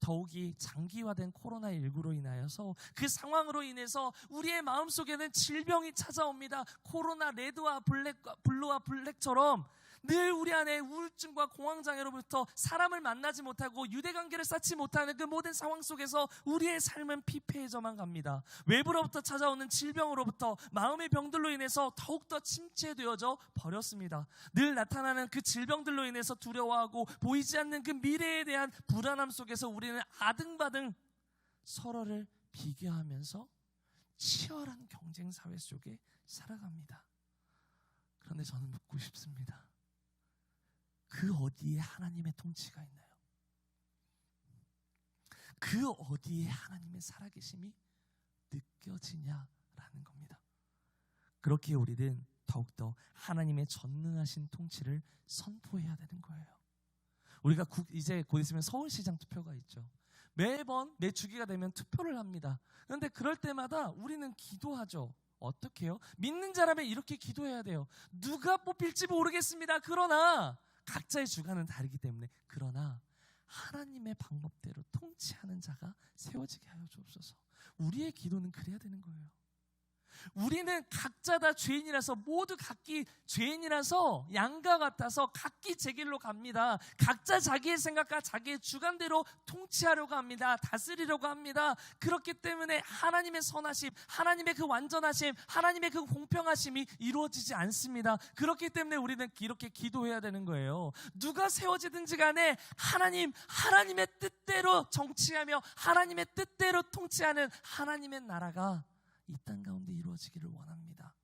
더욱이 장기화된 코로나19로 인하여서 그 상황으로 인해서 우리의 마음속에는 질병이 찾아옵니다. 코로나 레드와 블루와 블랙처럼 늘 우리 안에 우울증과 공황장애로부터 사람을 만나지 못하고 유대관계를 쌓지 못하는 그 모든 상황 속에서 우리의 삶은 피폐해져만 갑니다. 외부로부터 찾아오는 질병으로부터 마음의 병들로 인해서 더욱더 침체되어져 버렸습니다. 늘 나타나는 그 질병들로 인해서 두려워하고 보이지 않는 그 미래에 대한 불안함 속에서 우리는 아등바등 서로를 비교하면서 치열한 경쟁 사회 속에 살아갑니다. 그런데 저는 묻고 싶습니다. 그 어디에 하나님의 통치가 있나요? 그 어디에 하나님의 살아계심이 느껴지냐라는 겁니다. 그렇게 우리는 더욱더 하나님의 전능하신 통치를 선포해야 되는 거예요. 우리가 이제 곧 있으면 서울시장 투표가 있죠. 매번 매 주기가 되면 투표를 합니다. 그런데 그럴 때마다 우리는 기도하죠. 어떻게 해요? 믿는 자라면 이렇게 기도해야 돼요. 누가 뽑힐지 모르겠습니다. 그러나 각자의 주관은 다르기 때문에, 그러나 하나님의 방법대로 통치하는 자가 세워지게 하여 주옵소서. 우리의 기도는 그래야 되는 거예요. 우리는 각자 다 죄인이라서, 모두 각기 죄인이라서 양과 같아서 각기 제 길로 갑니다. 각자 자기의 생각과 자기의 주관대로 통치하려고 합니다. 다스리려고 합니다. 그렇기 때문에 하나님의 선하심, 하나님의 그 완전하심, 하나님의 그 공평하심이 이루어지지 않습니다. 그렇기 때문에 우리는 이렇게 기도해야 되는 거예요. 누가 세워지든지 간에 하나님의 뜻대로 정치하며 하나님의 뜻대로 통치하는 하나님의 나라가 이 땅 가운데 이루어지기를 원합니다.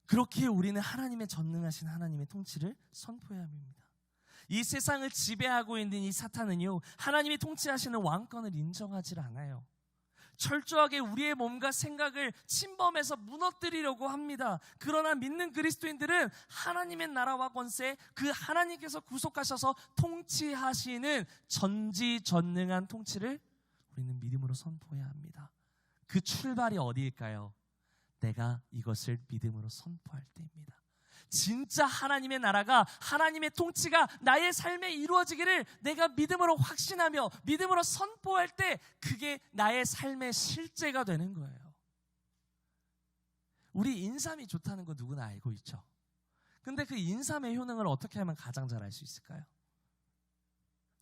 그렇게 우리는 하나님의 전능하신 하나님의 통치를 선포해야 합니다. 이 세상을 지배하고 있는 이 사탄은요, 하나님이 통치하시는 왕권을 인정하지 않아요. 철저하게 우리의 몸과 생각을 침범해서 무너뜨리려고 합니다. 그러나 믿는 그리스도인들은 하나님의 나라와 권세, 그 하나님께서 구속하셔서 통치하시는 전지전능한 통치를 우리는 믿음으로 선포해야 합니다. 그 출발이 어디일까요? 내가 이것을 믿음으로 선포할 때입니다. 진짜 하나님의 나라가, 하나님의 통치가 나의 삶에 이루어지기를 내가 믿음으로 확신하며 믿음으로 선포할 때 그게 나의 삶의 실제가 되는 거예요. 우리 인삼이 좋다는 거 누구나 알고 있죠. 근데 그 인삼의 효능을 어떻게 하면 가장 잘 알 수 있을까요?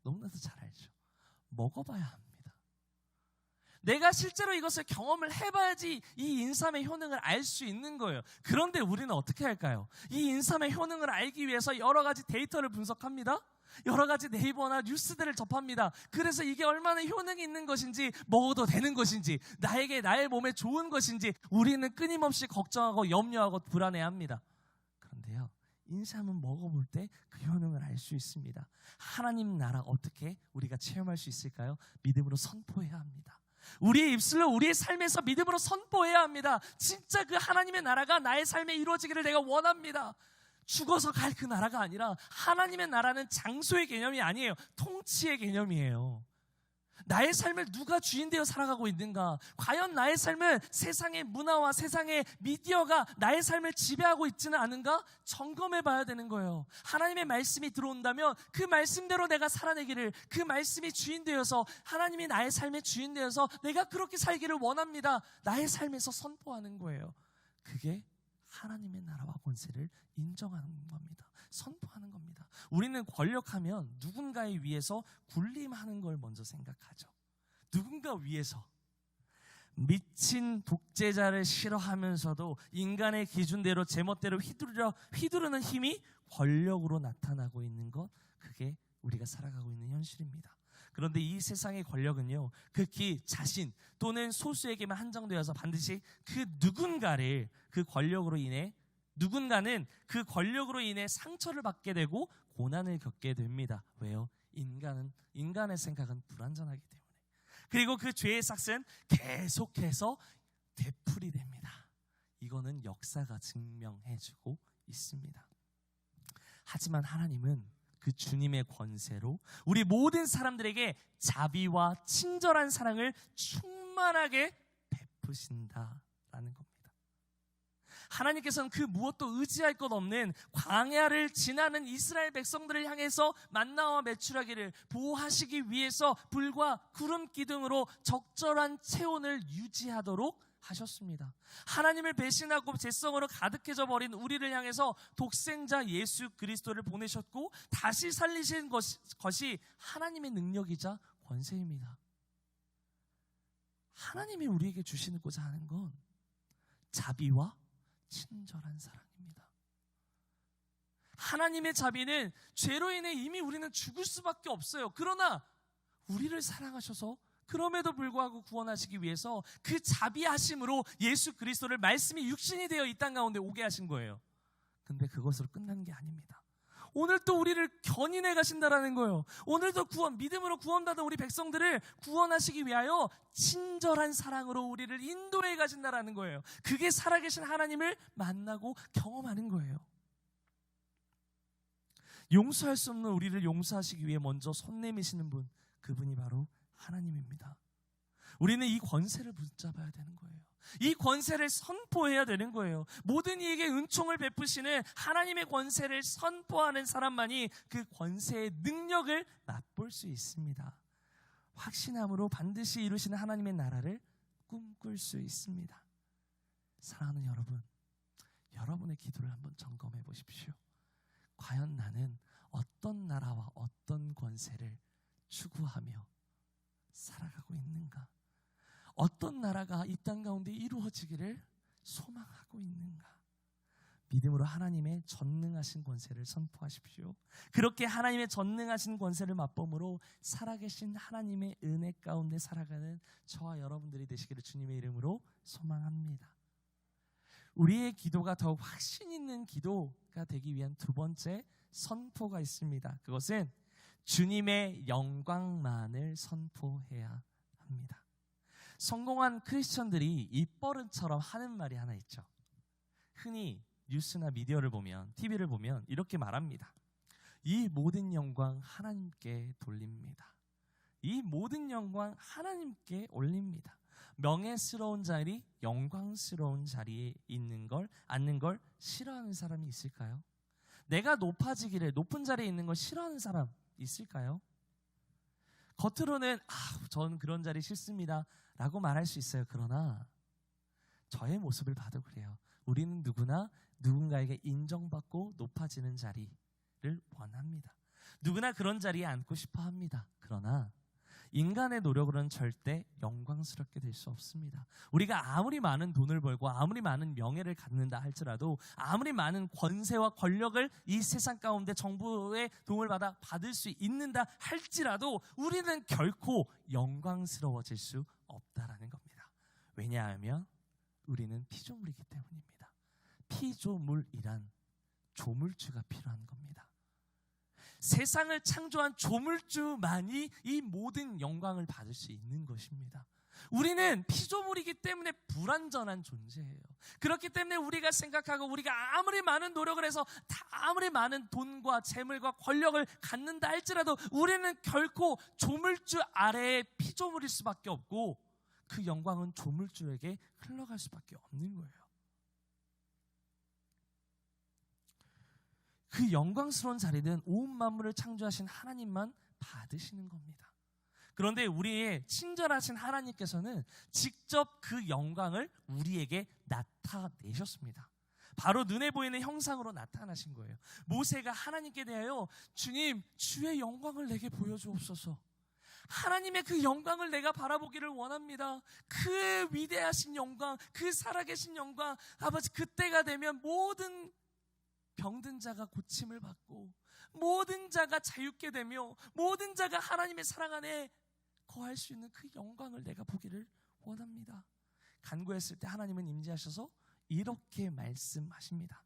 너무나도 잘 알죠. 먹어봐야 합니다. 내가 실제로 이것을 경험을 해봐야지 이 인삼의 효능을 알 수 있는 거예요. 그런데 우리는 어떻게 할까요? 이 인삼의 효능을 알기 위해서 여러 가지 데이터를 분석합니다. 여러 가지 네이버나 뉴스들을 접합니다. 그래서 이게 얼마나 효능이 있는 것인지, 먹어도 되는 것인지, 나의 몸에 좋은 것인지 우리는 끊임없이 걱정하고 염려하고 불안해합니다. 그런데요, 인삼은 먹어볼 때 그 효능을 알 수 있습니다. 하나님 나라 어떻게 우리가 체험할 수 있을까요? 믿음으로 선포해야 합니다. 우리의 입술로 우리의 삶에서 믿음으로 선포해야 합니다. 진짜 그 하나님의 나라가 나의 삶에 이루어지기를 내가 원합니다. 죽어서 갈 그 나라가 아니라 하나님의 나라는 장소의 개념이 아니에요. 통치의 개념이에요. 나의 삶을 누가 주인 되어 살아가고 있는가? 과연 나의 삶은 세상의 문화와 세상의 미디어가 나의 삶을 지배하고 있지는 않은가? 점검해 봐야 되는 거예요. 하나님의 말씀이 들어온다면 그 말씀대로 내가 살아내기를, 그 말씀이 주인 되어서, 하나님이 나의 삶의 주인 되어서 내가 그렇게 살기를 원합니다. 나의 삶에서 선포하는 거예요. 그게 하나님의 나라와 권세를 인정하는 겁니다. 선포하는 겁니다. 우리는 권력하면 누군가에 위해서 군림하는 걸 먼저 생각하죠. 누군가 위해서. 미친 독재자를 싫어하면서도 인간의 기준대로 제멋대로 휘두르는 힘이 권력으로 나타나고 있는 것, 그게 우리가 살아가고 있는 현실입니다. 그런데 이 세상의 권력은요, 극히 자신 또는 소수에게만 한정되어서 반드시 그 누군가는 그 권력으로 인해 상처를 받게 되고 고난을 겪게 됩니다. 왜요? 인간의 생각은 불완전하기 때문에. 그리고 그 죄의 싹은 계속해서 되풀이 됩니다. 이거는 역사가 증명해주고 있습니다. 하지만 하나님은 그 주님의 권세로 우리 모든 사람들에게 자비와 친절한 사랑을 충만하게 베푸신다라는 겁니다. 하나님께서는 그 무엇도 의지할 것 없는 광야를 지나는 이스라엘 백성들을 향해서 만나와 메추라기를 보호하시기 위해서 불과 구름 기둥으로 적절한 체온을 유지하도록 하셨습니다. 하나님을 배신하고 죄성으로 가득해져 버린 우리를 향해서 독생자 예수 그리스도를 보내셨고 다시 살리신 것이 하나님의 능력이자 권세입니다. 하나님이 우리에게 주시고자 하는 건 자비와 친절한 사랑입니다. 하나님의 자비는 죄로 인해 이미 우리는 죽을 수밖에 없어요. 그러나 우리를 사랑하셔서 그럼에도 불구하고 구원하시기 위해서 그 자비하심으로 예수 그리스도를 말씀이 육신이 되어 이 땅 가운데 오게 하신 거예요. 근데 그것으로 끝난 게 아닙니다. 오늘 또 우리를 견인해 가신다라는 거예요. 오늘도 믿음으로 구원받은 우리 백성들을 구원하시기 위하여 친절한 사랑으로 우리를 인도해 가신다라는 거예요. 그게 살아계신 하나님을 만나고 경험하는 거예요. 용서할 수 없는 우리를 용서하시기 위해 먼저 손 내미시는 분, 그분이 바로 하나님입니다. 우리는 이 권세를 붙잡아야 되는 거예요. 이 권세를 선포해야 되는 거예요. 모든 이에게 은총을 베푸시는 하나님의 권세를 선포하는 사람만이 그 권세의 능력을 맛볼 수 있습니다. 확신함으로 반드시 이루시는 하나님의 나라를 꿈꿀 수 있습니다. 사랑하는 여러분, 여러분의 기도를 한번 점검해 보십시오. 과연 나는 어떤 나라와 어떤 권세를 추구하며 살아가고 있는가? 어떤 나라가 이 땅 가운데 이루어지기를 소망하고 있는가? 믿음으로 하나님의 전능하신 권세를 선포하십시오. 그렇게 하나님의 전능하신 권세를 맛봄으로 살아계신 하나님의 은혜 가운데 살아가는 저와 여러분들이 되시기를 주님의 이름으로 소망합니다. 우리의 기도가 더욱 확신 있는 기도가 되기 위한 두 번째 선포가 있습니다. 그것은 주님의 영광만을 선포해야 합니다. 성공한 크리스천들이 입버릇처럼 하는 말이 하나 있죠. 흔히 뉴스나 미디어를 보면, TV를 보면 이렇게 말합니다. 이 모든 영광 하나님께 돌립니다. 이 모든 영광 하나님께 올립니다. 명예스러운 자리, 영광스러운 자리에 앉는 걸 싫어하는 사람이 있을까요? 내가 높아지기를, 높은 자리에 있는 걸 싫어하는 사람 있을까요? 겉으로는 저는 그런 자리 싫습니다 라고 말할 수 있어요. 그러나 저의 모습을 봐도 그래요. 우리는 누구나 누군가에게 인정받고 높아지는 자리를 원합니다. 누구나 그런 자리에 앉고 싶어 합니다. 그러나 인간의 노력으로는 절대 영광스럽게 될 수 없습니다. 우리가 아무리 많은 돈을 벌고 아무리 많은 명예를 갖는다 할지라도, 아무리 많은 권세와 권력을 이 세상 가운데 정부의 도움을 받을 수 있는다 할지라도 우리는 결코 영광스러워질 수 없다라는 겁니다. 왜냐하면 우리는 피조물이기 때문입니다. 피조물이란 조물주가 필요한 겁니다. 세상을 창조한 조물주만이 이 모든 영광을 받을 수 있는 것입니다. 우리는 피조물이기 때문에 불완전한 존재예요. 그렇기 때문에 우리가 생각하고 우리가 아무리 많은 노력을 해서 아무리 많은 돈과 재물과 권력을 갖는다 할지라도 우리는 결코 조물주 아래의 피조물일 수밖에 없고, 그 영광은 조물주에게 흘러갈 수밖에 없는 거예요. 그 영광스러운 자리는 온 만물을 창조하신 하나님만 받으시는 겁니다. 그런데 우리의 친절하신 하나님께서는 직접 그 영광을 우리에게 나타내셨습니다. 바로 눈에 보이는 형상으로 나타나신 거예요. 모세가 하나님께 대하여 주님, 주의 영광을 내게 보여주옵소서. 하나님의 그 영광을 내가 바라보기를 원합니다. 그 위대하신 영광, 그 살아계신 영광, 아버지, 그때가 되면 모든 병든 자가 고침을 받고 모든 자가 자유케 되며 모든 자가 하나님의 사랑 안에 거할 수 있는 그 영광을 내가 보기를 원합니다. 간구했을 때 하나님은 임재하셔서 이렇게 말씀하십니다.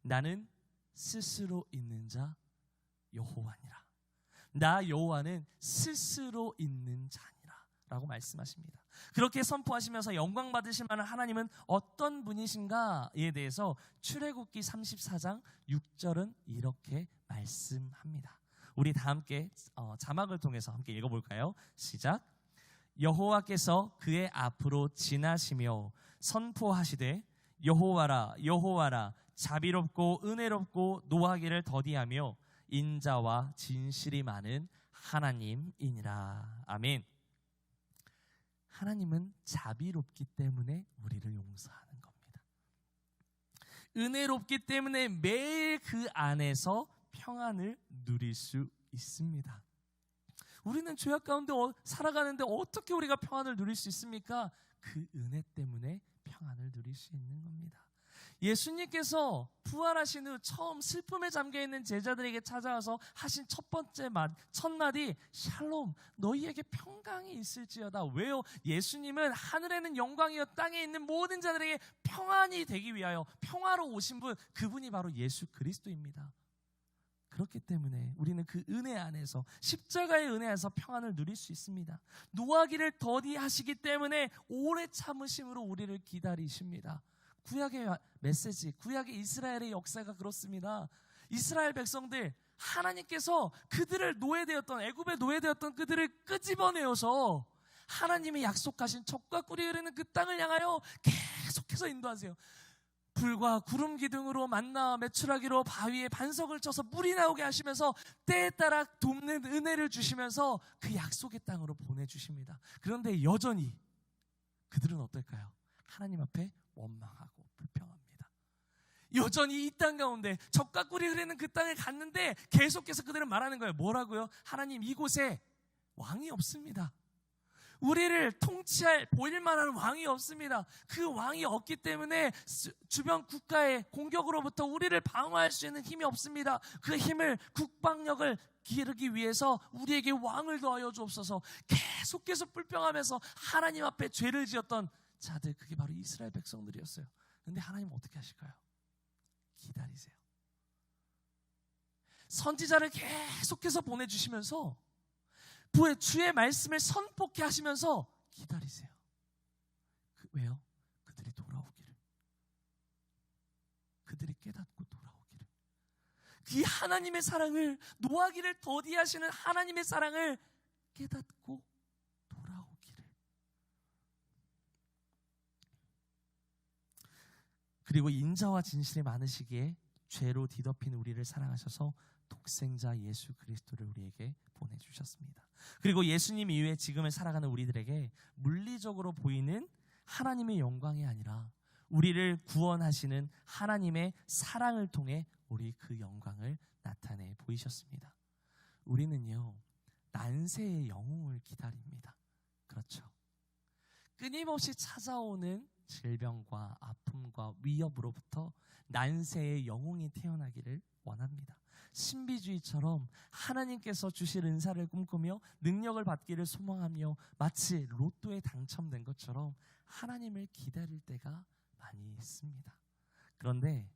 나는 스스로 있는 자 여호와니라. 나 여호와는 스스로 있는 자니라 라고 말씀하십니다. 그렇게 선포하시면서 영광 받으실 만한 하나님은 어떤 분이신가에 대해서 출애굽기 34장 6절은 이렇게 말씀합니다. 우리 다 함께 자막을 통해서 함께 읽어볼까요? 시작. 여호와께서 그의 앞으로 지나시며 선포하시되 여호와라 여호와라 자비롭고 은혜롭고 노하기를 더디하며 인자와 진실이 많은 하나님이니라. 아멘. 하나님은 자비롭기 때문에 우리를 용서하는 겁니다. 은혜롭기 때문에 매일 그 안에서 평안을 누릴 수 있습니다. 우리는 죄악 가운데 살아가는데 어떻게 우리가 평안을 누릴 수 있습니까? 그 은혜 때문에 평안을 누릴 수 있는 겁니다. 예수님께서 부활하신 후 처음 슬픔에 잠겨있는 제자들에게 찾아와서 하신 첫 번째 첫마디, 샬롬, 너희에게 평강이 있을지어다. 왜요? 예수님은 하늘에는 영광이요 땅에 있는 모든 자들에게 평안이 되기 위하여 평화로 오신 분, 그분이 바로 예수 그리스도입니다. 그렇기 때문에 우리는 그 은혜 안에서, 십자가의 은혜 안에서 평안을 누릴 수 있습니다. 노하기를 더디하시기 때문에 오래 참으심으로 우리를 기다리십니다. 구약의 메시지, 구약의 이스라엘의 역사가 그렇습니다. 이스라엘 백성들, 하나님께서 그들을 노예되었던, 애굽에 노예되었던 그들을 끄집어내어서 하나님이 약속하신 젖과 꿀이 흐르는 그 땅을 향하여 계속해서 인도하세요. 불과 구름 기둥으로 만나 매출하기로 바위에 반석을 쳐서 물이 나오게 하시면서 때에 따라 돕는 은혜를 주시면서 그 약속의 땅으로 보내주십니다. 그런데 여전히 그들은 어떨까요? 하나님 앞에 원망하고 불평합니다. 여전히 이 땅 가운데 젖과 꿀이 흐르는 그 땅을 갔는데 계속해서 그들은 말하는 거예요. 뭐라고요? 하나님, 이곳에 왕이 없습니다. 우리를 통치할 보일 만한 왕이 없습니다. 그 왕이 없기 때문에 주변 국가의 공격으로부터 우리를 방어할 수 있는 힘이 없습니다. 그 힘을, 국방력을 기르기 위해서 우리에게 왕을 더하여 주옵소서. 계속해서 불평하면서 하나님 앞에 죄를 지었던 자들, 그게 바로 이스라엘 백성들이었어요. 그런데 하나님은 어떻게 하실까요? 기다리세요. 선지자를 계속해서 보내주시면서 주의 말씀을 선포케 하시면서 기다리세요. 왜요? 그들이 돌아오기를, 그들이 깨닫고 돌아오기를, 그 하나님의 사랑을, 노하기를 더디하시는 하나님의 사랑을 깨닫고 돌아오기를. 그리고 인자와 진실이 많으시기에 죄로 뒤덮인 우리를 사랑하셔서 독생자 예수 그리스도를 우리에게 보내주셨습니다. 그리고 예수님 이후에 지금을 살아가는 우리들에게 물리적으로 보이는 하나님의 영광이 아니라 우리를 구원하시는 하나님의 사랑을 통해 우리 그 영광을 나타내 보이셨습니다. 우리는요, 난세의 영웅을 기다립니다. 그렇죠. 끊임없이 찾아오는 질병과 아픔과 위협으로부터 난세의 영웅이 태어나기를 원합니다. 신비주의처럼 하나님께서 주실 은사를 꿈꾸며 능력을 받기를 소망하며 마치 로또에 당첨된 것처럼 하나님을 기다릴 때가 많이 있습니다. 그런데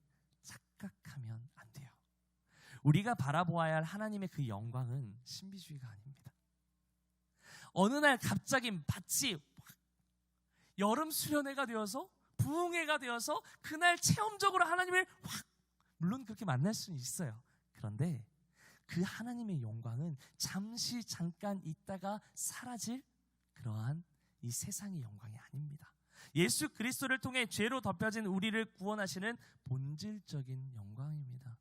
착각하면 안 돼요. 우리가 바라보아야 할 하나님의 그 영광은 신비주의가 아닙니다. 어느 날 갑자기 마치 여름 수련회가 되어서 부흥회가 되어서 그날 체험적으로 하나님을 물론 그렇게 만날 수는 있어요. 그런데 그 하나님의 영광은 잠깐 있다가 사라질 그러한 이 세상의 영광이 아닙니다. 예수 그리스도를 통해 죄로 덮여진 우리를 구원하시는 본질적인 영광입니다.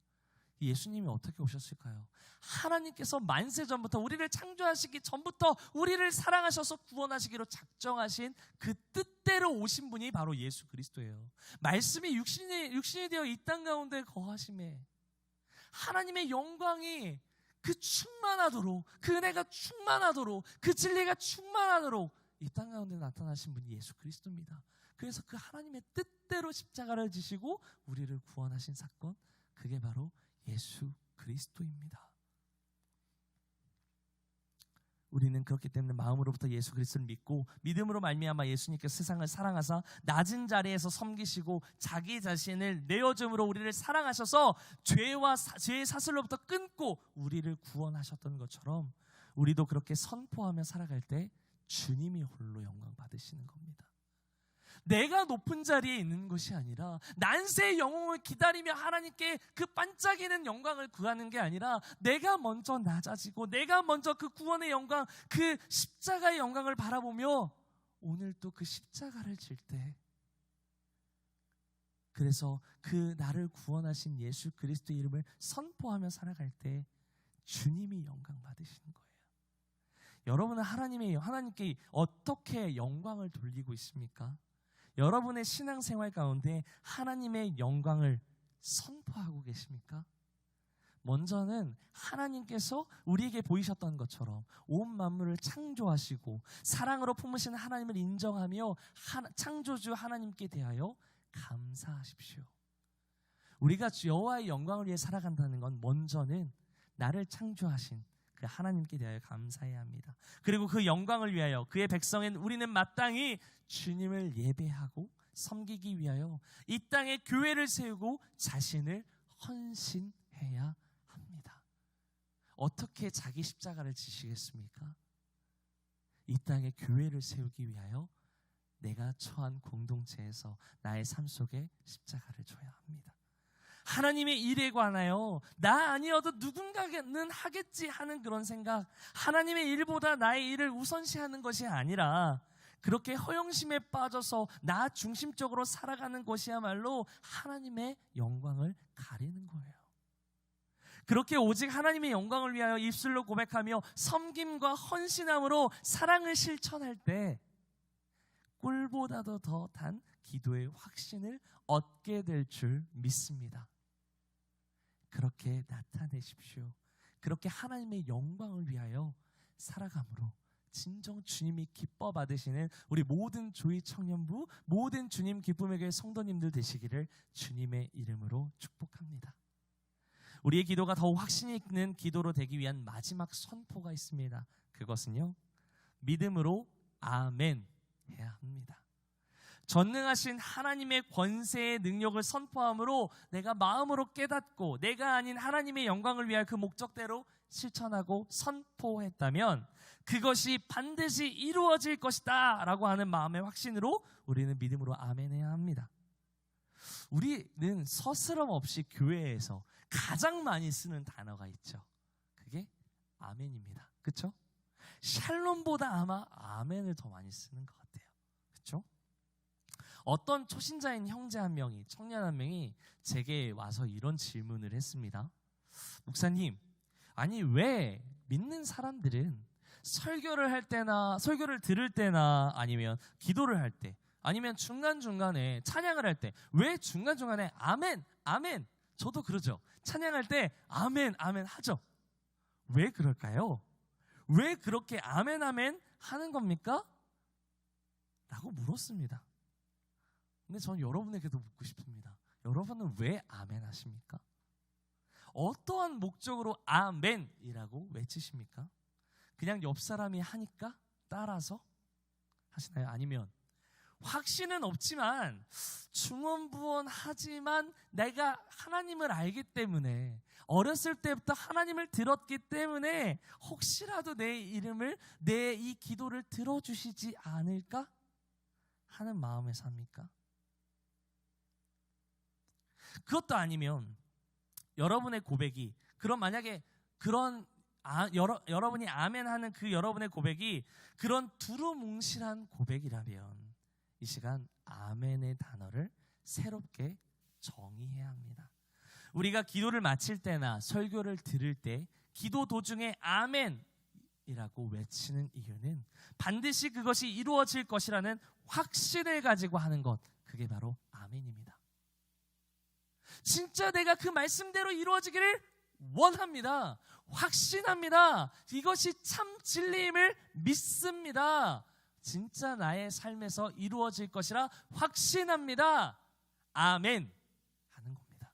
예수님이 어떻게 오셨을까요? 하나님께서 만세 전부터 우리를 창조하시기 전부터 우리를 사랑하셔서 구원하시기로 작정하신 그 뜻대로 오신 분이 바로 예수 그리스도예요. 말씀이 육신이 되어 이 땅 가운데 거하심에 하나님의 영광이 그 충만하도록, 그 은혜가 충만하도록, 그 진리가 충만하도록 이 땅 가운데 나타나신 분이 예수 그리스도입니다. 그래서 그 하나님의 뜻대로 십자가를 지시고 우리를 구원하신 사건, 그게 바로 예수 그리스도입니다. 우리는 그렇기 때문에 마음으로부터 예수 그리스도를 믿고 믿음으로 말미암아 예수님께서 세상을 사랑하사 낮은 자리에서 섬기시고 자기 자신을 내어줌으로 우리를 사랑하셔서 죄의 사슬로부터 끊고 우리를 구원하셨던 것처럼 우리도 그렇게 선포하며 살아갈 때 주님이 홀로 영광 받으시는 겁니다. 내가 높은 자리에 있는 것이 아니라 난세의 영웅을 기다리며 하나님께 그 반짝이는 영광을 구하는 게 아니라 내가 먼저 낮아지고 내가 먼저 그 구원의 영광, 그 십자가의 영광을 바라보며 오늘 또 그 십자가를 질 때, 그래서 그 나를 구원하신 예수 그리스도의 이름을 선포하며 살아갈 때 주님이 영광 받으시는 거예요. 여러분은 하나님께 어떻게 영광을 돌리고 있습니까? 여러분의 신앙생활 가운데 하나님의 영광을 선포하고 계십니까? 먼저는 하나님께서 우리에게 보이셨던 것처럼 온 만물을 창조하시고 사랑으로 품으신 하나님을 인정하며 창조주 하나님께 대하여 감사하십시오. 우리가 여호와의 영광을 위해 살아간다는 건 먼저는 나를 창조하신 그 하나님께 대하여 감사해야 합니다. 그리고 그 영광을 위하여 그의 백성인 우리는 마땅히 주님을 예배하고 섬기기 위하여 이 땅에 교회를 세우고 자신을 헌신해야 합니다. 어떻게 자기 십자가를 지시겠습니까? 이 땅에 교회를 세우기 위하여 내가 처한 공동체에서 나의 삶 속에 십자가를 져야 합니다. 하나님의 일에 관하여 나 아니어도 누군가는 하겠지 하는 그런 생각, 하나님의 일보다 나의 일을 우선시하는 것이 아니라 그렇게 허영심에 빠져서 나 중심적으로 살아가는 것이야말로 하나님의 영광을 가리는 거예요. 그렇게 오직 하나님의 영광을 위하여 입술로 고백하며 섬김과 헌신함으로 사랑을 실천할 때 꿀보다도 더 단 기도의 확신을 얻게 될 줄 믿습니다. 그렇게 나타내십시오. 그렇게 하나님의 영광을 위하여 살아감으로 진정 주님이 기뻐 받으시는 우리 모든 조이 청년부, 모든 주님 기쁨의 교회 성도님들 되시기를 주님의 이름으로 축복합니다. 우리의 기도가 더욱 확신 있는 기도로 되기 위한 마지막 선포가 있습니다. 그것은요, 믿음으로 아멘 해야 합니다. 전능하신 하나님의 권세의 능력을 선포함으로 내가 마음으로 깨닫고 내가 아닌 하나님의 영광을 위하여 그 목적대로 실천하고 선포했다면 그것이 반드시 이루어질 것이다 라고 하는 마음의 확신으로 우리는 믿음으로 아멘 해야 합니다. 우리는 서스럼 없이 교회에서 가장 많이 쓰는 단어가 있죠. 그게 아멘입니다. 그렇죠? 샬롬보다 아마 아멘을 더 많이 쓰는 것 같아요. 그렇죠? 어떤 초신자인 형제 한 명이, 청년 한 명이 제게 와서 이런 질문을 했습니다. 목사님, 아니 왜 믿는 사람들은 설교를 할 때나 설교를 들을 때나 아니면 기도를 할 때 아니면 중간중간에 찬양을 할 때 왜 중간중간에 아멘, 아멘, 저도 그러죠. 찬양할 때 아멘, 아멘 하죠. 왜 그럴까요? 왜 그렇게 아멘, 아멘 하는 겁니까? 라고 물었습니다. 근데 저는 여러분에게도 묻고 싶습니다. 여러분은 왜 아멘 하십니까? 어떠한 목적으로 아멘이라고 외치십니까? 그냥 옆 사람이 하니까 따라서 하시나요? 아니면 확신은 없지만 중언부언하지만 내가 하나님을 알기 때문에 어렸을 때부터 하나님을 들었기 때문에 혹시라도 내 이름을 내 이 기도를 들어주시지 않을까 하는 마음에서 합니까? 그것도 아니면 여러분의 고백이 그럼 만약에 그런 여러분이 아멘하는 그 여러분의 고백이 그런 두루뭉실한 고백이라면 이 시간 아멘의 단어를 새롭게 정의해야 합니다. 우리가 기도를 마칠 때나 설교를 들을 때 기도 도중에 아멘이라고 외치는 이유는 반드시 그것이 이루어질 것이라는 확신을 가지고 하는 것, 그게 바로 아멘입니다. 진짜 내가 그 말씀대로 이루어지기를 원합니다. 확신합니다. 이것이 참 진리임을 믿습니다. 진짜 나의 삶에서 이루어질 것이라 확신합니다. 아멘 하는 겁니다.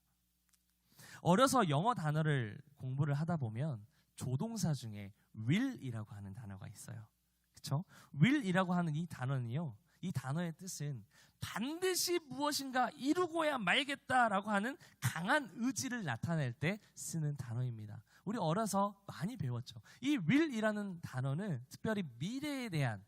어려서 영어 단어를 공부를 하다 보면 조동사 중에 will이라고 하는 단어가 있어요. 그렇죠? will이라고 하는 이 단어는요. 이 단어의 뜻은 반드시 무엇인가 이루고야 말겠다라고 하는 강한 의지를 나타낼 때 쓰는 단어입니다. 우리 어려서 많이 배웠죠. 이 will이라는 단어는 특별히 미래에 대한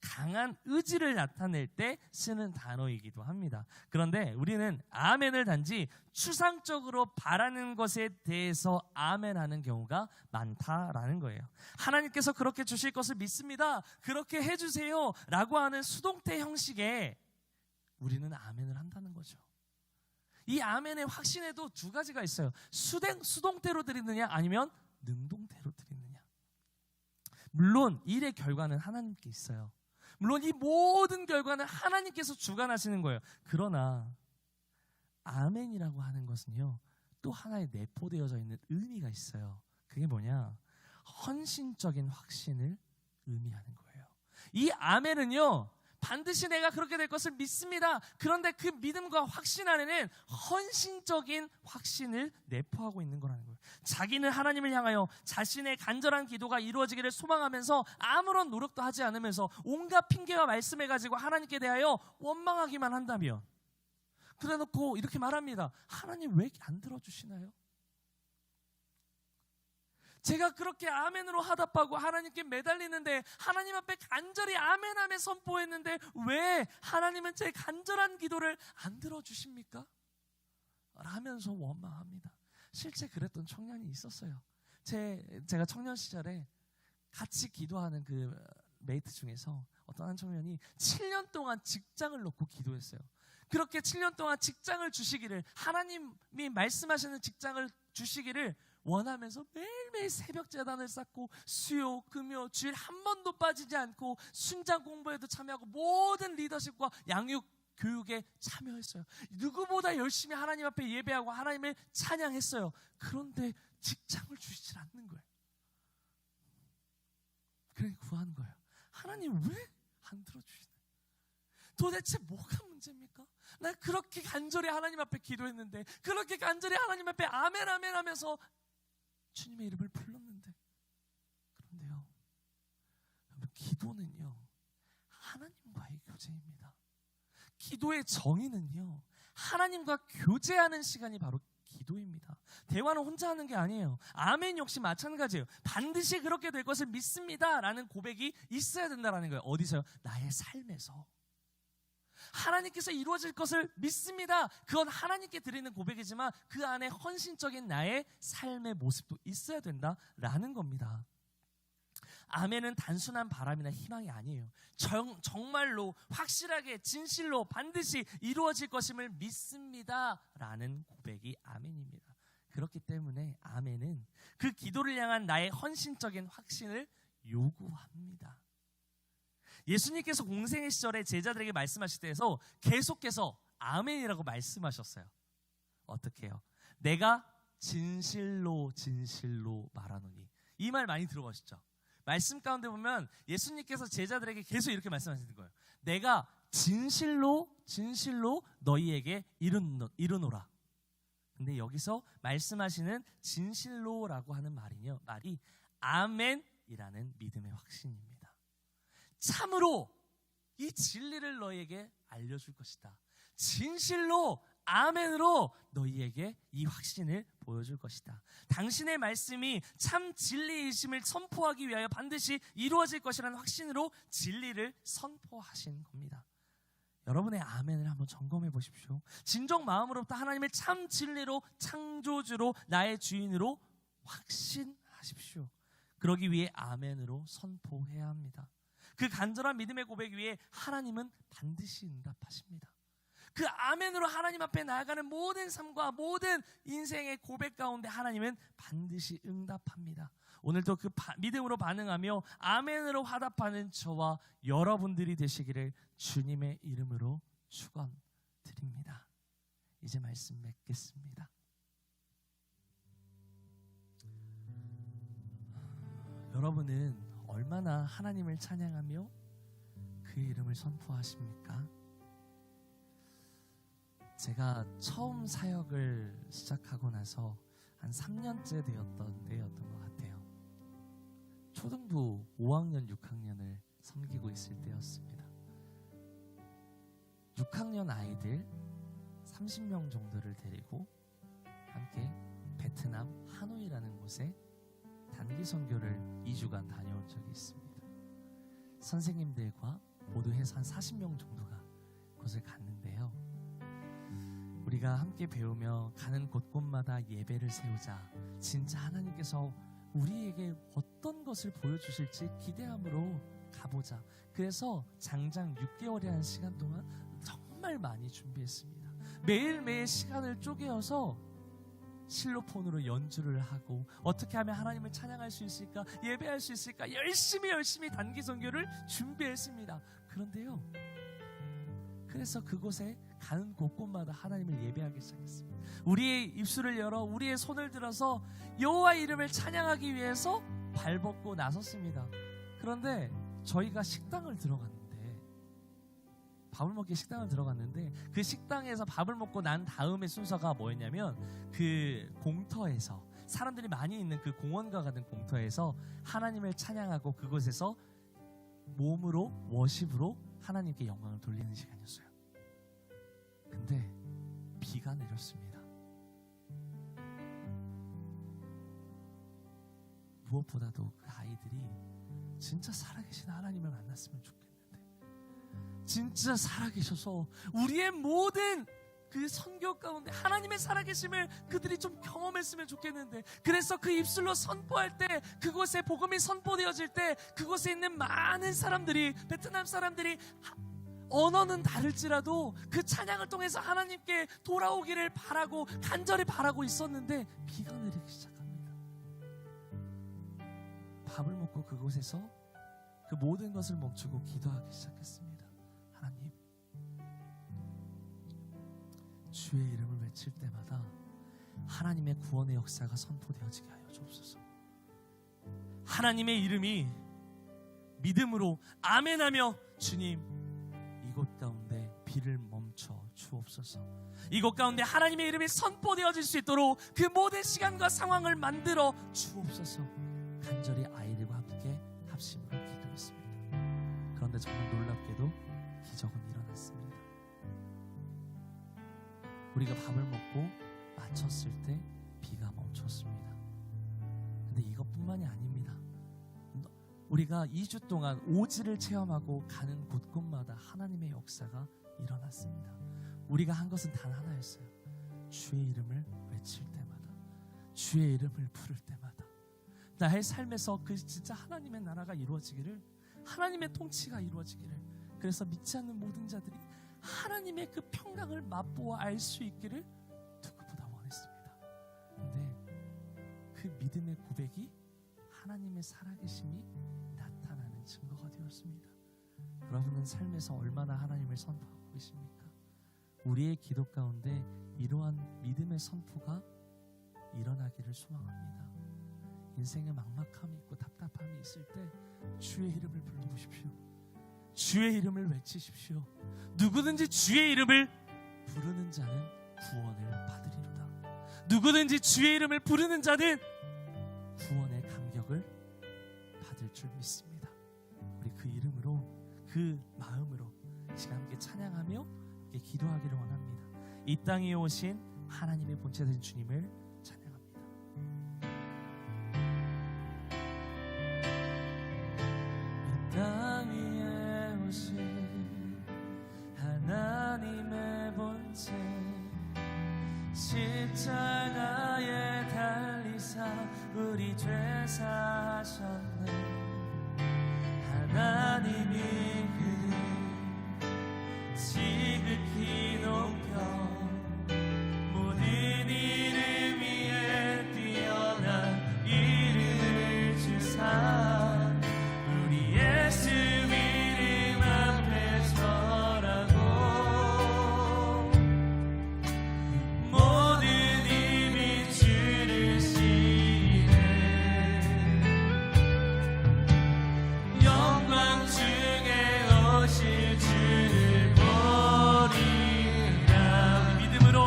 강한 의지를 나타낼 때 쓰는 단어이기도 합니다. 그런데 우리는 아멘을 단지 추상적으로 바라는 것에 대해서 아멘하는 경우가 많다라는 거예요. 하나님께서 그렇게 주실 것을 믿습니다. 그렇게 해주세요 라고 하는 수동태 형식에 우리는 아멘을 한다는 거죠. 이 아멘의 확신에도 두 가지가 있어요. 수동태로 드리느냐 아니면 능동태로 드리느냐. 물론 일의 결과는 하나님께 있어요. 물론 이 모든 결과는 하나님께서 주관하시는 거예요. 그러나 아멘이라고 하는 것은요, 또 하나의 내포되어져 있는 의미가 있어요. 그게 뭐냐? 헌신적인 확신을 의미하는 거예요. 이 아멘은요, 반드시 내가 그렇게 될 것을 믿습니다. 그런데 그 믿음과 확신 안에는 헌신적인 확신을 내포하고 있는 거라는 거예요. 자기는 하나님을 향하여 자신의 간절한 기도가 이루어지기를 소망하면서 아무런 노력도 하지 않으면서 온갖 핑계와 말씀을 가지고 하나님께 대하여 원망하기만 한다면, 그래놓고 이렇게 말합니다. 하나님 왜 안 들어주시나요? 제가 그렇게 아멘으로 하답하고 하나님께 매달리는데 하나님 앞에 간절히 아멘하며 선포했는데 왜 하나님은 제 간절한 기도를 안 들어주십니까? 라면서 원망합니다. 실제 그랬던 청년이 있었어요. 제가 청년 시절에 같이 기도하는 그 메이트 중에서 어떤 한 청년이 7년 동안 직장을 놓고 기도했어요. 그렇게 7년 동안 직장을 주시기를, 하나님이 말씀하시는 직장을 주시기를 원하면서 매일매일 새벽 제단을 쌓고 수요, 금요, 주일 한 번도 빠지지 않고 순장 공부에도 참여하고 모든 리더십과 양육 교육에 참여했어요. 누구보다 열심히 하나님 앞에 예배하고 하나님을 찬양했어요. 그런데 직장을 주시질 않는 거예요. 그러니까 구하는 거예요. 하나님 왜 안 들어주시나요? 도대체 뭐가 문제입니까? 나 그렇게 간절히 하나님 앞에 기도했는데, 그렇게 간절히 하나님 앞에 아멘 아멘 하면서 주님의 이름을 불렀는데. 그런데요, 여러분, 기도는요 하나님과의 교제입니다. 기도의 정의는요 하나님과 교제하는 시간이 바로 기도입니다. 대화는 혼자 하는 게 아니에요. 아멘 역시 마찬가지예요. 반드시 그렇게 될 것을 믿습니다 라는 고백이 있어야 된다는 거예요. 어디서요? 나의 삶에서. 하나님께서 이루어질 것을 믿습니다. 그건 하나님께 드리는 고백이지만 그 안에 헌신적인 나의 삶의 모습도 있어야 된다라는 겁니다. 아멘은 단순한 바람이나 희망이 아니에요. 정말로 확실하게 진실로 반드시 이루어질 것임을 믿습니다 라는 고백이 아멘입니다. 그렇기 때문에 아멘은 그 기도를 향한 나의 헌신적인 확신을 요구합니다. 예수님께서 공생의 시절에 제자들에게 말씀하실 때에서 계속해서 아멘이라고 말씀하셨어요. 어떻게 해요? 내가 진실로 진실로 말하노니. 이 말 많이 들어보셨죠? 말씀 가운데 보면 예수님께서 제자들에게 계속 이렇게 말씀하시는 거예요. 내가 진실로 진실로 너희에게 이르노라. 근데 여기서 말씀하시는 진실로라고 하는 말이 아멘이라는 믿음의 확신입니다. 참으로 이 진리를 너희에게 알려줄 것이다. 진실로 아멘으로 너희에게 이 확신을 보여줄 것이다. 당신의 말씀이 참 진리이심을 선포하기 위하여 반드시 이루어질 것이라는 확신으로 진리를 선포하신 겁니다. 여러분의 아멘을 한번 점검해 보십시오. 진정 마음으로부터 하나님을 참 진리로 창조주로 나의 주인으로 확신하십시오. 그러기 위해 아멘으로 선포해야 합니다. 그 간절한 믿음의 고백 위에 하나님은 반드시 응답하십니다. 그 아멘으로 하나님 앞에 나아가는 모든 삶과 모든 인생의 고백 가운데 하나님은 반드시 응답합니다. 오늘도 그 믿음으로 반응하며 아멘으로 화답하는 저와 여러분들이 되시기를 주님의 이름으로 축원드립니다. 이제 말씀 맺겠습니다. 여러분은 얼마나 하나님을 찬양하며 그 이름을 선포하십니까? 제가 처음 사역을 시작하고 나서 한 3년째 되었던 때였던 것 같아요. 초등부 5학년, 6학년을 섬기고 있을 때였습니다. 6학년 아이들 30명 정도를 데리고 함께 베트남 하노이라는 곳에 단기 선교를 2주간 다녀온 적이 있습니다. 선생님들과 모두 해서 한 40명 정도가 그곳을 갔는데요. 우리가 함께 배우며 가는 곳곳마다 예배를 세우자. 진짜 하나님께서 우리에게 어떤 것을 보여주실지 기대함으로 가보자. 그래서 장장 6개월이라는 시간 동안 정말 많이 준비했습니다. 매일매일 시간을 쪼개어서 실로폰으로 연주를 하고 어떻게 하면 하나님을 찬양할 수 있을까, 예배할 수 있을까 열심히 단기 선교를 준비했습니다. 그런데요, 그래서 그곳에 가는 곳곳마다 하나님을 예배하기 시작했습니다. 우리의 입술을 열어 우리의 손을 들어서 여호와의 이름을 찬양하기 위해서 발벗고 나섰습니다. 그런데 저희가 식당을 들어갔는데 밥을 먹기 식당을 들어갔는데 그 식당에서 밥을 먹고 난 다음의 순서가 뭐였냐면 그 공터에서 사람들이 많이 있는 그 공원과 같은 공터에서 하나님을 찬양하고 그곳에서 몸으로 워십으로 하나님께 영광을 돌리는 시간이었어요. 근데 비가 내렸습니다. 무엇보다도 그 아이들이 진짜 살아계신 하나님을 만났으면 좋겠는데, 진짜 살아계셔서 우리의 모든 그 선교 가운데 하나님의 살아계심을 그들이 좀 경험했으면 좋겠는데, 그래서 그 입술로 선포할 때, 그곳에 복음이 선포되어질 때 그곳에 있는 많은 사람들이, 베트남 사람들이 언어는 다를지라도 그 찬양을 통해서 하나님께 돌아오기를 바라고 간절히 바라고 있었는데 비가 내리기 시작합니다. 밥을 먹고 그곳에서 그 모든 것을 멈추고 기도하기 시작했습니다. 하나님, 주의 이름을 외칠 때마다 하나님의 구원의 역사가 선포되어지게 하여 주옵소서. 하나님의 이름이 믿음으로 아멘하며 주님, 이곳 가운데 비를 멈춰 주옵소서. 이곳 가운데 하나님의 이름이 선포되어질 수 있도록 그 모든 시간과 상황을 만들어 주옵소서. 간절히 아이들과 함께 합심으로 기도했습니다. 그런데 정말 놀랍게도 기적은 일어났습니다. 우리가 밥을 먹고 마쳤을 때 비가 멈췄습니다. 근데 이것뿐만이 아닙니다. 우리가 2주 동안 오지를 체험하고 가는 곳곳마다 하나님의 역사가 일어났습니다. 우리가 한 것은 단 하나였어요. 주의 이름을 외칠 때마다, 주의 이름을 부를 때마다, 나의 삶에서 그 진짜 하나님의 나라가 이루어지기를, 하나님의 통치가 이루어지기를, 그래서 믿지 않는 모든 자들이 하나님의 그 평강을 맛보아 알 수 있기를 누구보다 원했습니다. 근데 그 믿음의 고백이 하나님의 살아계심이 나타나는 증거가 되었습니다. 여러분은 삶에서 얼마나 하나님을 선포하고 계십니까? 우리의 기도 가운데 이러한 믿음의 선포가 일어나기를 소망합니다. 인생에 막막함이 있고 답답함이 있을 때 주의 이름을 불러보십시오. 주의 이름을 외치십시오. 누구든지 주의 이름을 부르는 자는 구원을 받으리로다. 누구든지 주의 이름을 부르는 자는 구원의 감격을 받을 줄 믿습니다. 우리 그 이름으로, 그 마음으로 시간 함께 찬양하며 함께 기도하기를 원합니다. 이 땅에 오신 하나님의 본체 되신 주님을 찬양합니다. 이 땅 위에 오신 하나님의 본체, 십자가에 달리사 우리 죄 사하셨네. 하나님이 그 지극히 높여 모든 이름 위에 뛰어난 이름을 주사 우리 예수 이름 앞에 절하고 모든 힘이 주를 시인해 영광 중에 오실 주를 보리라. 믿음으로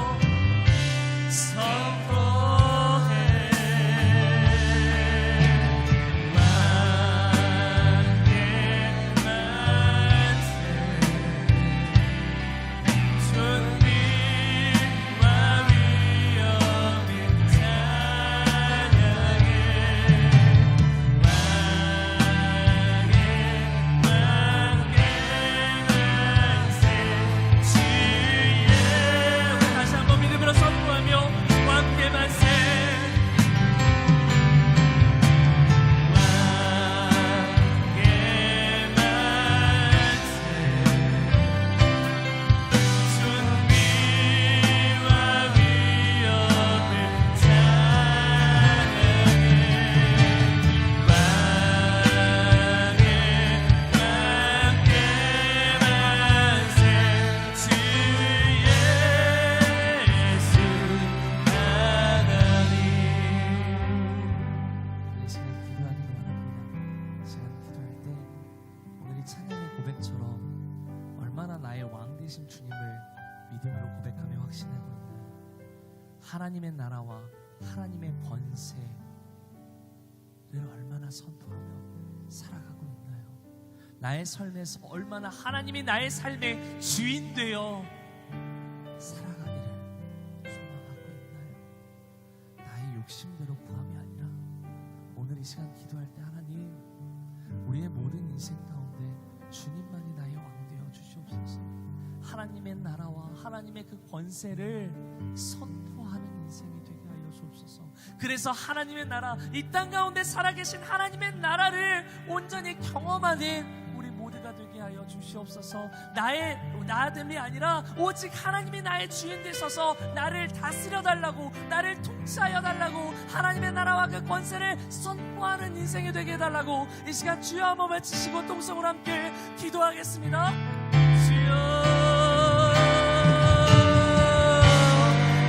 다시 한번 믿음으로 선포하며 왕께 만세. 이 시간 기도하기를 원합니다. 이 시간 기도할 때 오늘 이 찬양의 고백처럼 얼마나 나의 왕 되신 주님을 믿음으로 고백하며 확신하고 있나요? 하나님의 나라와 하나님의 권세를 얼마나 선포하며 살아가고 있나요? 나의 삶에서 얼마나 하나님이 나의 삶의 주인 되어 살아가기를 소망하고 있나요? 나의 욕심대로 구함이 아니라 오늘 이 시간 기도할 때 하나님, 우리의 모든 인생 가운데 주님만이 나의 왕 되어 주시옵소서. 하나님의 나라와 하나님의 그 권세를 선포하는 인생이 되게 하여 주옵소서. 그래서 하나님의 나라, 이 땅 가운데 살아계신 하나님의 나라를 온전히 경험하는 우리 모두가 되게 하여 주시옵소서. 나의 나됨이 아니라 오직 하나님이 나의 주인 되셔서 나를 다스려 달라고, 나를 통치하여 달라고, 하나님의 나라와 그 권세를 선포하는 인생이 되게 해달라고 이 시간 주여 한번 외치시고 통성으로 함께 기도하겠습니다. 주여,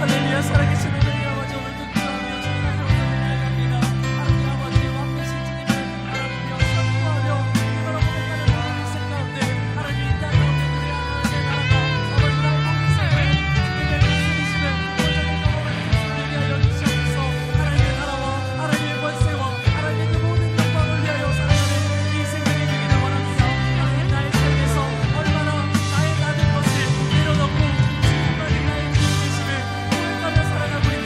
할렐루야. 살아계신 하나님 아버지, 오늘도 기도하며 주님 앞에 올려드립니다. 하나님 아버지, 왕 되신 주님을 바라보며 선포하며 이거로 고백하는 모든 인생 가운데 하나님 이 땅 가운데 우리 하나님의 나라가 아버지 나의 모든 삶을 주님의 말씀이시는 온전히 경험하는 인생 되게 하여 주시옵소서. 하나님의 나라와 하나님의 권세와 하나님의 그 모든 영광을 위하여 살아가는 인생들이 되기를 원합니다. 하나님 나의 삶에서 얼마나 나의 모든 것을 내려놓고 주님만이 나의 주인 되심을 고백하며 살아가고 있는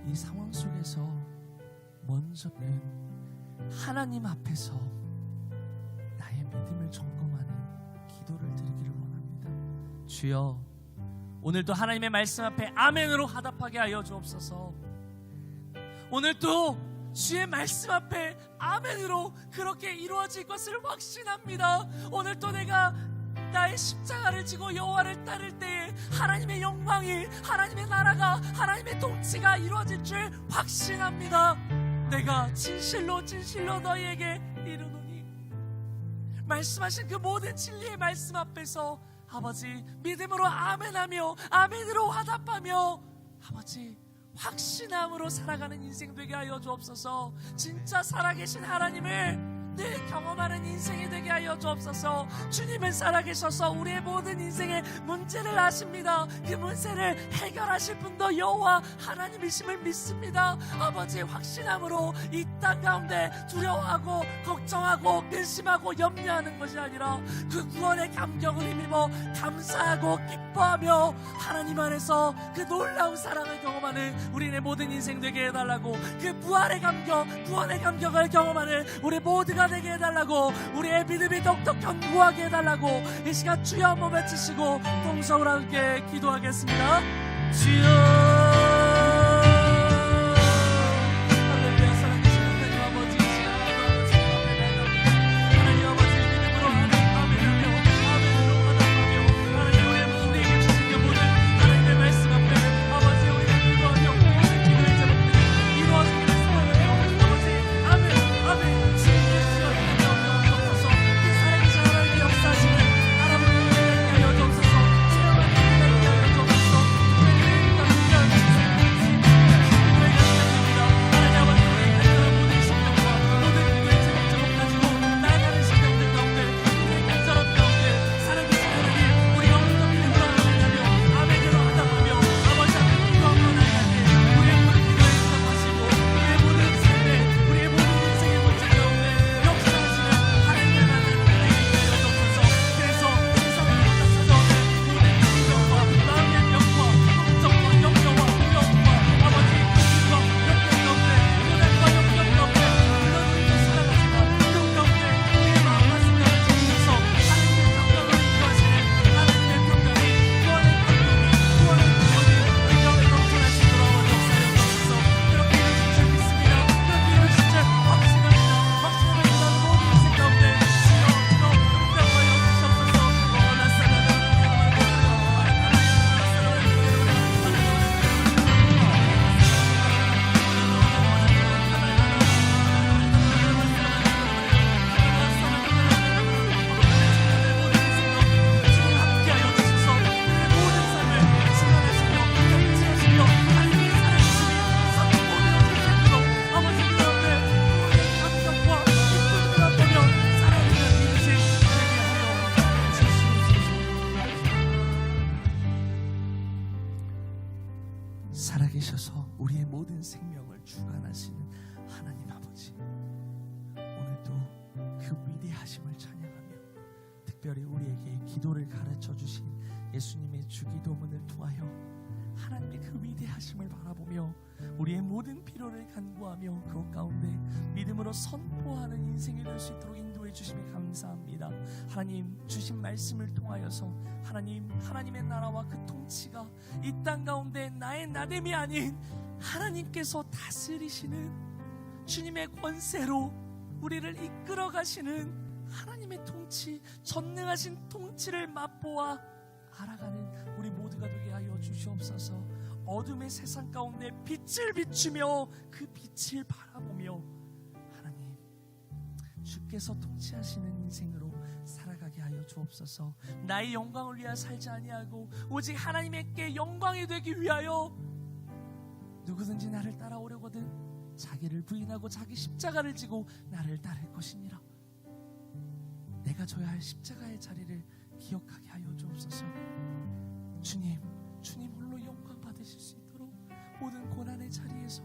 이 상황 속에서 먼저는 하나님 앞에서 나의 믿음을 점검하는 기도를 드리기를 원합니다. 주여, 오늘도 하나님의 말씀 앞에 아멘으로 화답하게 하여 주옵소서. 오늘도 주의 말씀 앞에 아멘으로 그렇게 이루어질 것을 확신합니다. 오늘도 내가 나의 십자가를 지고 여호와를 따를 때에 하나님의 영광이, 하나님의 나라가, 하나님의 통치가 이루어질 줄 확신합니다. 내가 진실로 너희에게 이르노니, 말씀하신 그 모든 진리의 말씀 앞에서 아버지 믿음으로 아멘하며 아멘으로 화답하며 아버지 확신함으로 살아가는 인생 되게 하여 주옵소서. 진짜 살아계신 하나님을 늘 경험하는 인생이 되게 하여 주옵소서. 주님은 살아계셔서 우리의 모든 인생의 문제를 아십니다. 그 문제를 해결하실 분도 여호와 하나님이심을 믿습니다. 아버지, 확신함으로 이 땅 가운데 두려워하고 걱정하고 근심하고 염려하는 것이 아니라 그 구원의 감격을 힘입어 감사하고 기뻐하며 하나님 안에서 그 놀라운 사랑을 경험하는 우리의 모든 인생 되게 해달라고, 그 부활의 감격, 구원의 감격을 경험하는 우리 모두가 되게 해달라고, 우리의 믿음이 더욱더 견고하게 해달라고 이 시간 주여 한번 외치시고 동성으로 함께 기도하겠습니다. 주여, 살아계셔서 우리의 모든 생명을 주관하시는 하나님 아버지, 오늘도 그 위대하심을 찬양하며 특별히 우리에게 기도를 가르쳐 주신 예수님의 주기도문을 통하여 하나님의 그 위대하심을 바라보며 우리의 모든 필요를 간구하며 그 가운데 믿음으로 선포하는 인생이 될 수 있도록 인도해 주심에 감사합니다. 하나님 주신 말씀을 통하여서 하나님의 나라와 그 통치가 이 땅 가운데 나의 나됨이 아닌 하나님께서 다스리시는 주님의 권세로 우리를 이끌어 가시는 하나님의 통치, 전능하신 통치를 맛보아 알아가는 우리 모두가 되게 하여 주시옵소서. 어둠의 세상 가운데 빛을 비추며 그 빛을 바라보며 하나님 주께서 통치하시는 인생으로 살아가게 하여 주옵소서. 나의 영광을 위하여 살지 아니하고 오직 하나님께 영광이 되기 위하여 누구든지 나를 따라오려거든 자기를 부인하고 자기 십자가를 지고 나를 따를 것이니라. 내가 져야 할 십자가의 자리를 기억하게 하여 주옵소서. 주님 홀로 영광 받으실 수 있도록 모든 고난의 자리에서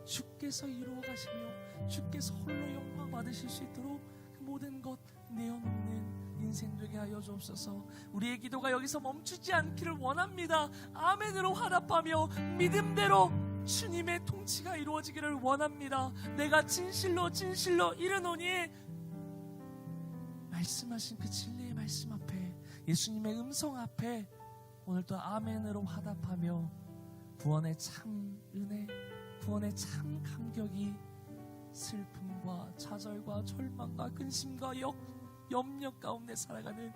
주께서 이루어 가시며 주께서 홀로 영광 받으실 수 있도록 그 모든 것 내어놓는 인생 되게 하여 주옵소서. 우리의 기도가 여기서 멈추지 않기를 원합니다. 아멘으로 화답하며 믿음대로 주님의 통치가 이루어지기를 원합니다. 내가 진실로 이르노니 말씀하신 그 진리의 말씀 앞에, 예수님의 음성 앞에 오늘도 아멘으로 화답하며 구원의 참 은혜, 구원의 참 감격이 슬픔과 좌절과 절망과 근심과 염려 가운데 살아가는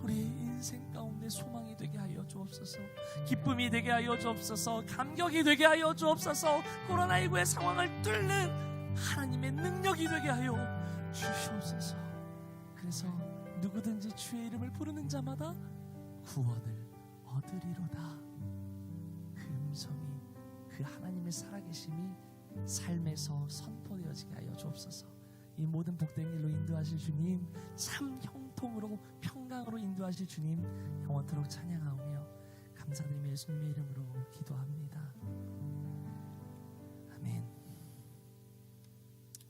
우리의 인생 가운데 소망이 되게 하여 주옵소서. 기쁨이 되게 하여 주옵소서. 감격이 되게 하여 주옵소서. 코로나19의 상황을 뚫는 하나님의 능력이 되게 하여 주시옵소서. 그래서 누구든지 주의 이름을 부르는 자마다 구원을 얻으리로다. 그 음성이, 그 하나님의 살아계심이 삶에서 선포되어지게 하여 주옵소서. 이 모든 복된 길로 인도하실 주님, 참 형통으로 평강으로 인도하실 주님, 영원토록 찬양하오며 감사드리며 예수님의 이름으로 기도합니다. 아멘.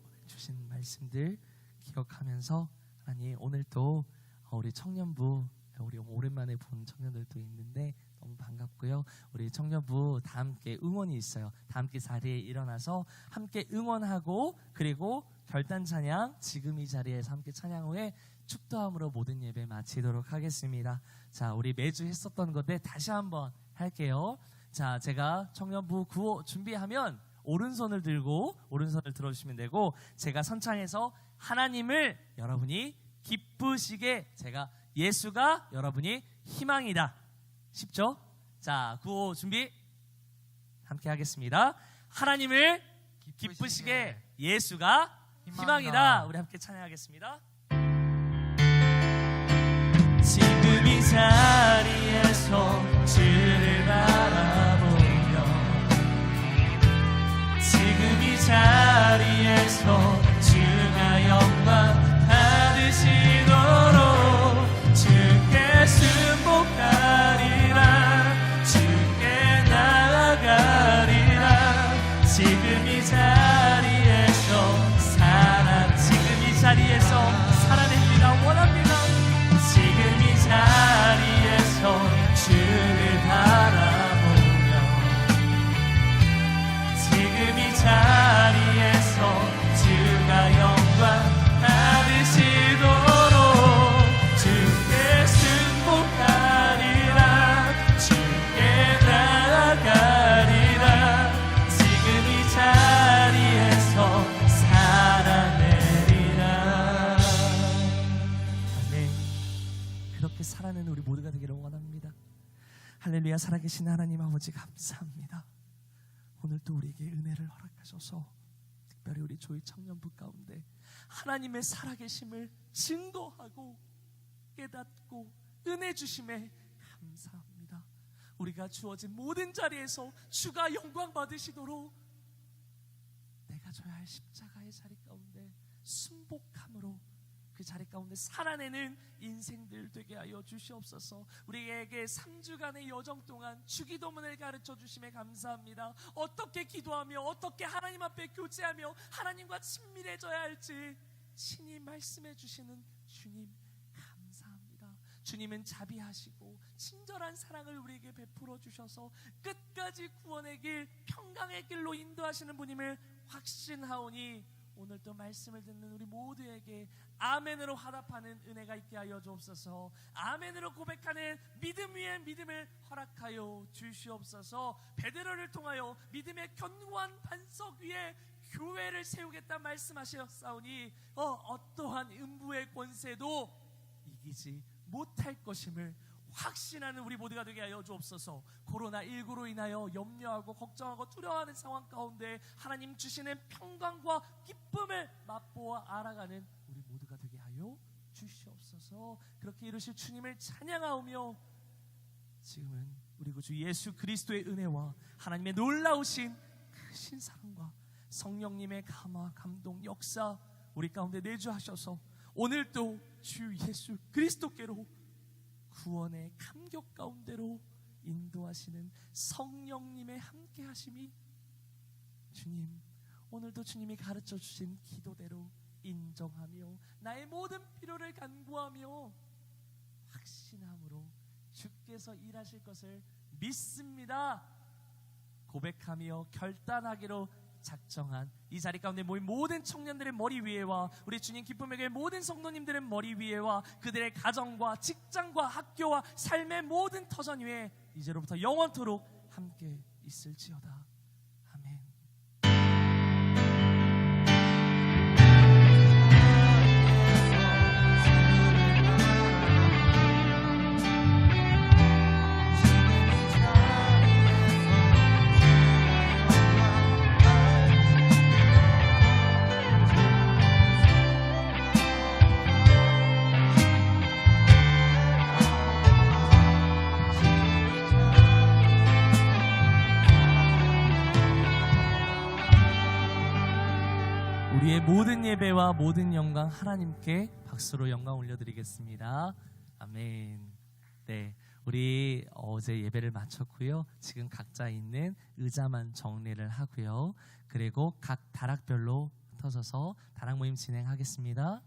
오늘 주신 말씀들 기억하면서 하나님, 오늘 또 우리 청년부, 우리 오랜만에 본 청년들도 있는데 너무 반갑고요. 우리 청년부 다 함께 응원이 있어요. 다 함께 자리에 일어나서 함께 응원하고, 그리고 결단 찬양 지금 이 자리에서 함께 찬양 후에 축도함으로 모든 예배 마치도록 하겠습니다. 자, 우리 매주 했었던 건데 다시 한번 할게요. 자, 제가 청년부 구호 준비하면 오른손을 들고 오른손을 들어주시면 되고, 제가 선창해서 하나님을 여러분이 기쁘시게, 제가 예수가 여러분이 희망이다. 쉽죠? 자, 구호 준비 함께 하겠습니다. 하나님을 기쁘시게 예수가 희망이다. 우리 함께 찬양하겠습니다. 지금 이 자리에서 주를 바라보며, 지금 이 자리에서 주가 영광 받으시도록 주께 순복하리라, 주께 나아가리라. 지금 이 자리에서 지금 이 자리에서 살아내기를 원합니다. 지금 이 자리에서 주를 바라보며, 지금 이 자리에서 주가 영광 받으시도록 주께 순복하리라, 주께 나아가리라. 지금 이 자리에서 살아내리라. 아멘. 그렇게 살아내는 우리 모두가 되기를 원합니다. 할렐루야. 살아계신 하나님 아버지 감사합니다. 오늘도 우리에게 은혜를 허락하셔서 특별히 우리 조이 청년부 가운데 하나님의 살아계심을 증거하고 깨닫고 은혜 주심에 감사합니다. 우리가 주어진 모든 자리에서 주가 영광 받으시도록 내가 져야 할 십자가의 자리 가운데 순복함으로 그 자리 가운데 살아내는 인생들 되게 하여 주시옵소서. 우리에게 3주간의 여정 동안 주기도문을 가르쳐 주심에 감사합니다. 어떻게 기도하며 어떻게 하나님 앞에 교제하며 하나님과 친밀해져야 할지 친히 말씀해 주시는 주님 감사합니다. 주님은 자비하시고 친절한 사랑을 우리에게 베풀어 주셔서 끝까지 구원의 길, 평강의 길로 인도하시는 분임을 확신하오니 오늘도 말씀을 듣는 우리 모두에게 아멘으로 화답하는 은혜가 있게 하여 주옵소서. 아멘으로 고백하는 믿음 위에 믿음을 허락하여 주시옵소서. 베드로를 통하여 믿음의 견고한 반석 위에 교회를 세우겠다 말씀하셨사오니 어떠한 음부의 권세도 이기지 못할 것임을 확신하는 우리 모두가 되게 하여 주옵소서. 코로나19로 인하여 염려하고 걱정하고 두려워하는 상황 가운데 하나님 주시는 평강과 기쁨을 맛보아 알아가는 우리 모두가 되게 하여 주시옵소서. 그렇게 이루실 주님을 찬양하오며 지금은 우리 구주 예수 그리스도의 은혜와 하나님의 놀라우신 크신 사랑과 성령님의 감화, 감동, 역사 우리 가운데 내주하셔서 오늘도 주 예수 그리스도께로 구원의 감격 가운데로 인도하시는 성령님의 함께하심이 주님 오늘도 주님이 가르쳐 주신 기도대로 인정하며 나의 모든 필요를 간구하며 확신함으로 주께서 일하실 것을 믿습니다. 고백하며 결단하기로 작정한 이 자리 가운데 모인 모든 청년들의 머리 위에와 우리 주님 기쁨의 교회 모든 성도님들의 머리 위에와 그들의 가정과 직장과 학교와 삶의 모든 터전 위에 이제로부터 영원토록 함께 있을지어다. 아멘. 우리의 모든 예배와 모든 영광 하나님께 박수로 영광 올려드리겠습니다. 아멘. 네, 우리 어제 예배를 마쳤고요. 지금 각자 있는 의자만 정리를 하고요. 그리고 각 다락별로 흩어져서 다락 모임 진행하겠습니다.